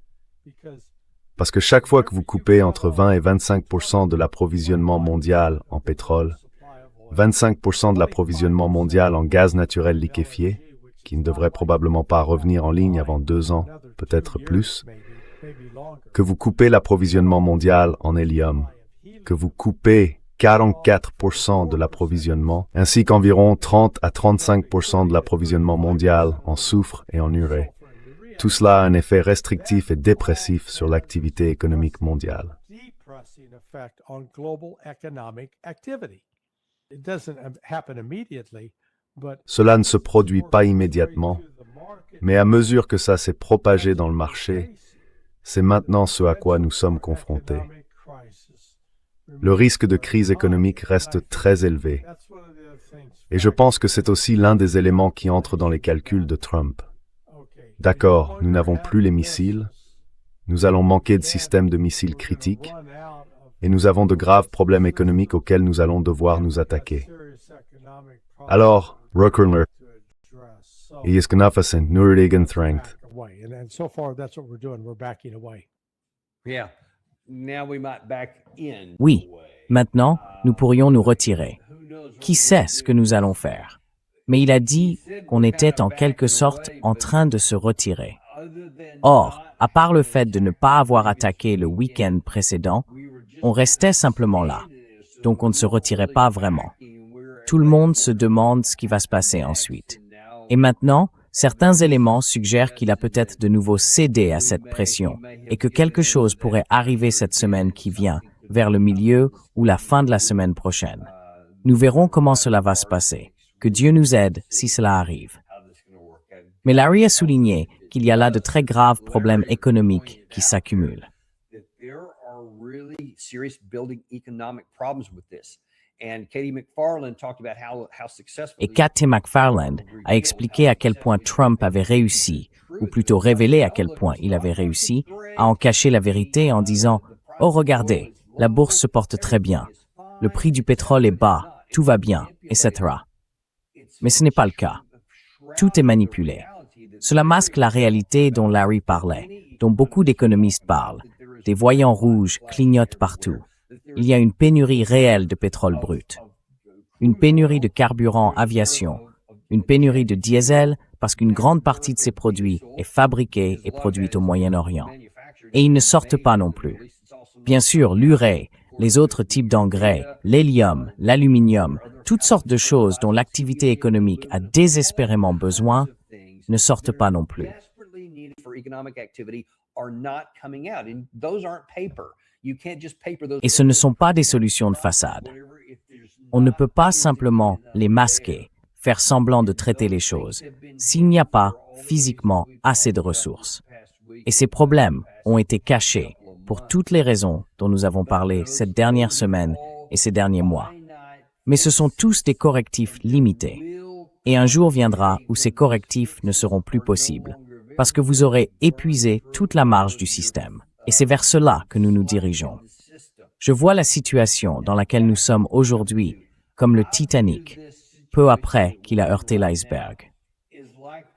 Parce que chaque fois que vous coupez entre 20 et 25% de l'approvisionnement mondial en pétrole, 25% de l'approvisionnement mondial en gaz naturel liquéfié, qui ne devrait probablement pas revenir en ligne avant 2 ans, peut-être plus, que vous coupez l'approvisionnement mondial en hélium, que vous coupez 44% de l'approvisionnement, ainsi qu'environ 30 à 35% de l'approvisionnement mondial en soufre et en urée. Tout cela a un effet restrictif et dépressif sur l'activité économique mondiale. Cela ne se produit pas immédiatement, mais à mesure que ça s'est propagé dans le marché, c'est maintenant ce à quoi nous sommes confrontés. Le risque de crise économique reste très élevé. Et je pense que c'est aussi l'un des éléments qui entrent dans les calculs de Trump. D'accord, nous n'avons plus les missiles, nous allons manquer de systèmes de missiles critiques, et nous avons de graves problèmes économiques auxquels nous allons devoir nous attaquer. Alors, Rockerler, il est knafasen, nur egen strength. Oui, maintenant, nous pourrions nous retirer. Qui sait ce que nous allons faire? Mais il a dit qu'on était en quelque sorte en train de se retirer. Or, à part le fait de ne pas avoir attaqué le week-end précédent, on restait simplement là. Donc on ne se retirait pas vraiment. Tout le monde se demande ce qui va se passer ensuite. Et maintenant, certains éléments suggèrent qu'il a peut-être de nouveau cédé à cette pression et que quelque chose pourrait arriver cette semaine qui vient, vers le milieu ou la fin de la semaine prochaine. Nous verrons comment cela va se passer. Que Dieu nous aide si cela arrive. Mais Larry a souligné qu'il y a là de très graves problèmes économiques qui s'accumulent. Et Katie McFarland a expliqué à quel point Trump avait réussi, ou plutôt révélé à quel point il avait réussi, à en cacher la vérité en disant « Oh, regardez, la bourse se porte très bien, le prix du pétrole est bas, tout va bien, etc. » Mais ce n'est pas le cas. Tout est manipulé. Cela masque la réalité dont Larry parlait, dont beaucoup d'économistes parlent. Des voyants rouges clignotent partout. Il y a une pénurie réelle de pétrole brut. Une pénurie de carburant aviation. Une pénurie de diesel parce qu'une grande partie de ces produits est fabriquée et produite au Moyen-Orient. Et ils ne sortent pas non plus. Bien sûr, l'urée, les autres types d'engrais, l'hélium, l'aluminium, toutes sortes de choses dont l'activité économique a désespérément besoin, ne sortent pas non plus. Et ce ne sont pas des solutions de façade. On ne peut pas simplement les masquer, faire semblant de traiter les choses, s'il n'y a pas, physiquement, assez de ressources. Et ces problèmes ont été cachés pour toutes les raisons dont nous avons parlé cette dernière semaine et ces derniers mois. Mais ce sont tous des correctifs limités. Et un jour viendra où ces correctifs ne seront plus possibles, parce que vous aurez épuisé toute la marge du système. Et c'est vers cela que nous nous dirigeons. Je vois la situation dans laquelle nous sommes aujourd'hui comme le Titanic, peu après qu'il a heurté l'iceberg.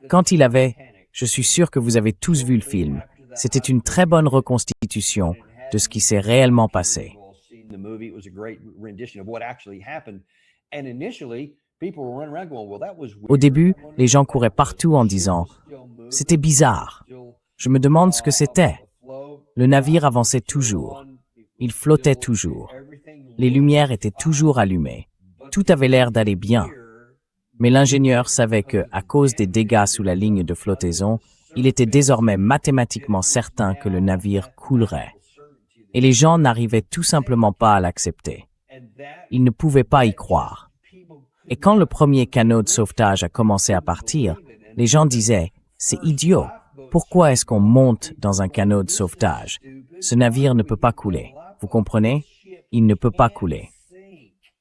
Quand il avait, je suis sûr que vous avez tous vu le film, c'était une très bonne reconstitution de ce qui s'est réellement passé. Au début, les gens couraient partout en disant « C'était bizarre. Je me demande ce que c'était. » Le navire avançait toujours. Il flottait toujours. Les lumières étaient toujours allumées. Tout avait l'air d'aller bien. Mais l'ingénieur savait que, à cause des dégâts sous la ligne de flottaison, il était désormais mathématiquement certain que le navire coulerait. Et les gens n'arrivaient tout simplement pas à l'accepter. Ils ne pouvaient pas y croire. Et quand le premier canot de sauvetage a commencé à partir, les gens disaient « C'est idiot. Pourquoi est-ce qu'on monte dans un canot de sauvetage? Ce navire ne peut pas couler. Vous comprenez? Il ne peut pas couler. »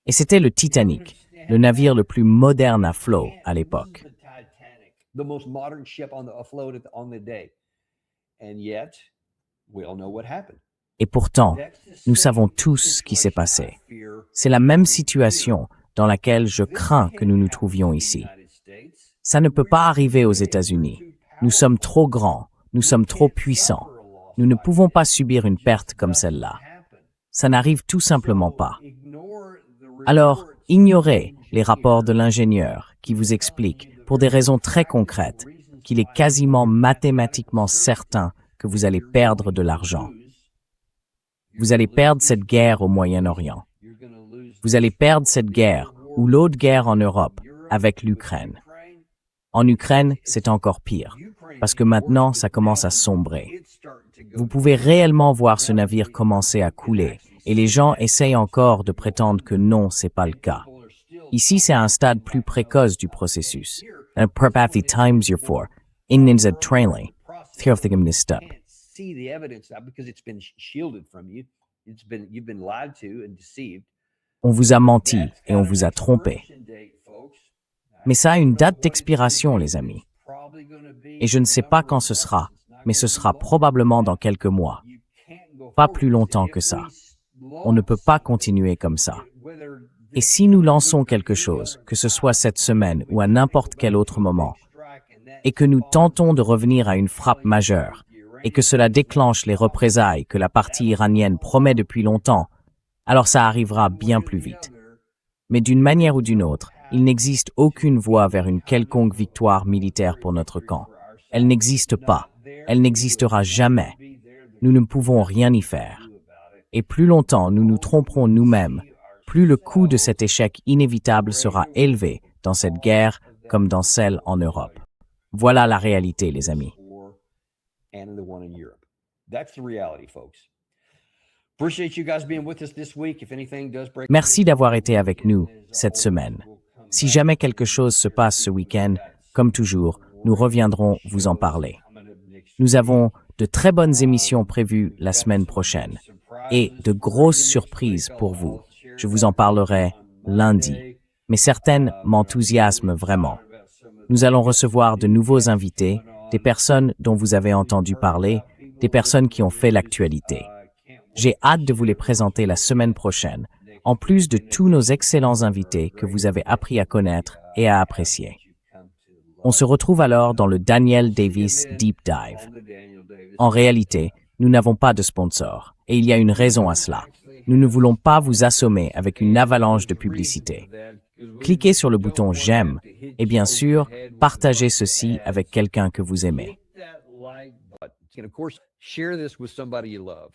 Et c'était le Titanic, le navire le plus moderne à flot à l'époque. Et pourtant, nous savons tous ce qui s'est passé. C'est la même situation dans laquelle je crains que nous nous trouvions ici. Ça ne peut pas arriver aux États-Unis. Nous sommes trop grands, nous sommes trop puissants. Nous ne pouvons pas subir une perte comme celle-là. Ça n'arrive tout simplement pas. Alors, ignorez les rapports de l'ingénieur qui vous expliquent, pour des raisons très concrètes, qu'il est quasiment mathématiquement certain que vous allez perdre de l'argent. Vous allez perdre cette guerre au Moyen-Orient. Vous allez perdre cette guerre ou l'autre guerre en Europe avec l'Ukraine. En Ukraine, c'est encore pire, parce que maintenant, ça commence à sombrer. Vous pouvez réellement voir ce navire commencer à couler, et les gens essayent encore de prétendre que non, c'est pas le cas. Ici, c'est à un stade plus précoce du processus. And perhaps the times you're for, in a trailing, step. On vous a menti et on vous a trompé. Mais ça a une date d'expiration, les amis. Et je ne sais pas quand ce sera, mais ce sera probablement dans quelques mois. Pas plus longtemps que ça. On ne peut pas continuer comme ça. Et si nous lançons quelque chose, que ce soit cette semaine ou à n'importe quel autre moment, et que nous tentons de revenir à une frappe majeure, et que cela déclenche les représailles que la partie iranienne promet depuis longtemps, alors ça arrivera bien plus vite. Mais d'une manière ou d'une autre, il n'existe aucune voie vers une quelconque victoire militaire pour notre camp. Elle n'existe pas. Elle n'existera jamais. Nous ne pouvons rien y faire. Et plus longtemps nous nous tromperons nous-mêmes, plus le coût de cet échec inévitable sera élevé dans cette guerre comme dans celle en Europe. Voilà la réalité, les amis. Merci d'avoir été avec nous cette semaine. Si jamais quelque chose se passe ce week-end, comme toujours, nous reviendrons vous en parler. Nous avons de très bonnes émissions prévues la semaine prochaine et de grosses surprises pour vous. Je vous en parlerai lundi, mais certaines m'enthousiasment vraiment. Nous allons recevoir de nouveaux invités, des personnes dont vous avez entendu parler, des personnes qui ont fait l'actualité. J'ai hâte de vous les présenter la semaine prochaine, en plus de tous nos excellents invités que vous avez appris à connaître et à apprécier. On se retrouve alors dans le Daniel Davis Deep Dive. En réalité, nous n'avons pas de sponsor, et il y a une raison à cela. Nous ne voulons pas vous assommer avec une avalanche de publicité. Cliquez sur le bouton « J'aime » et bien sûr, partagez ceci avec quelqu'un que vous aimez. And of course, share this with somebody you love.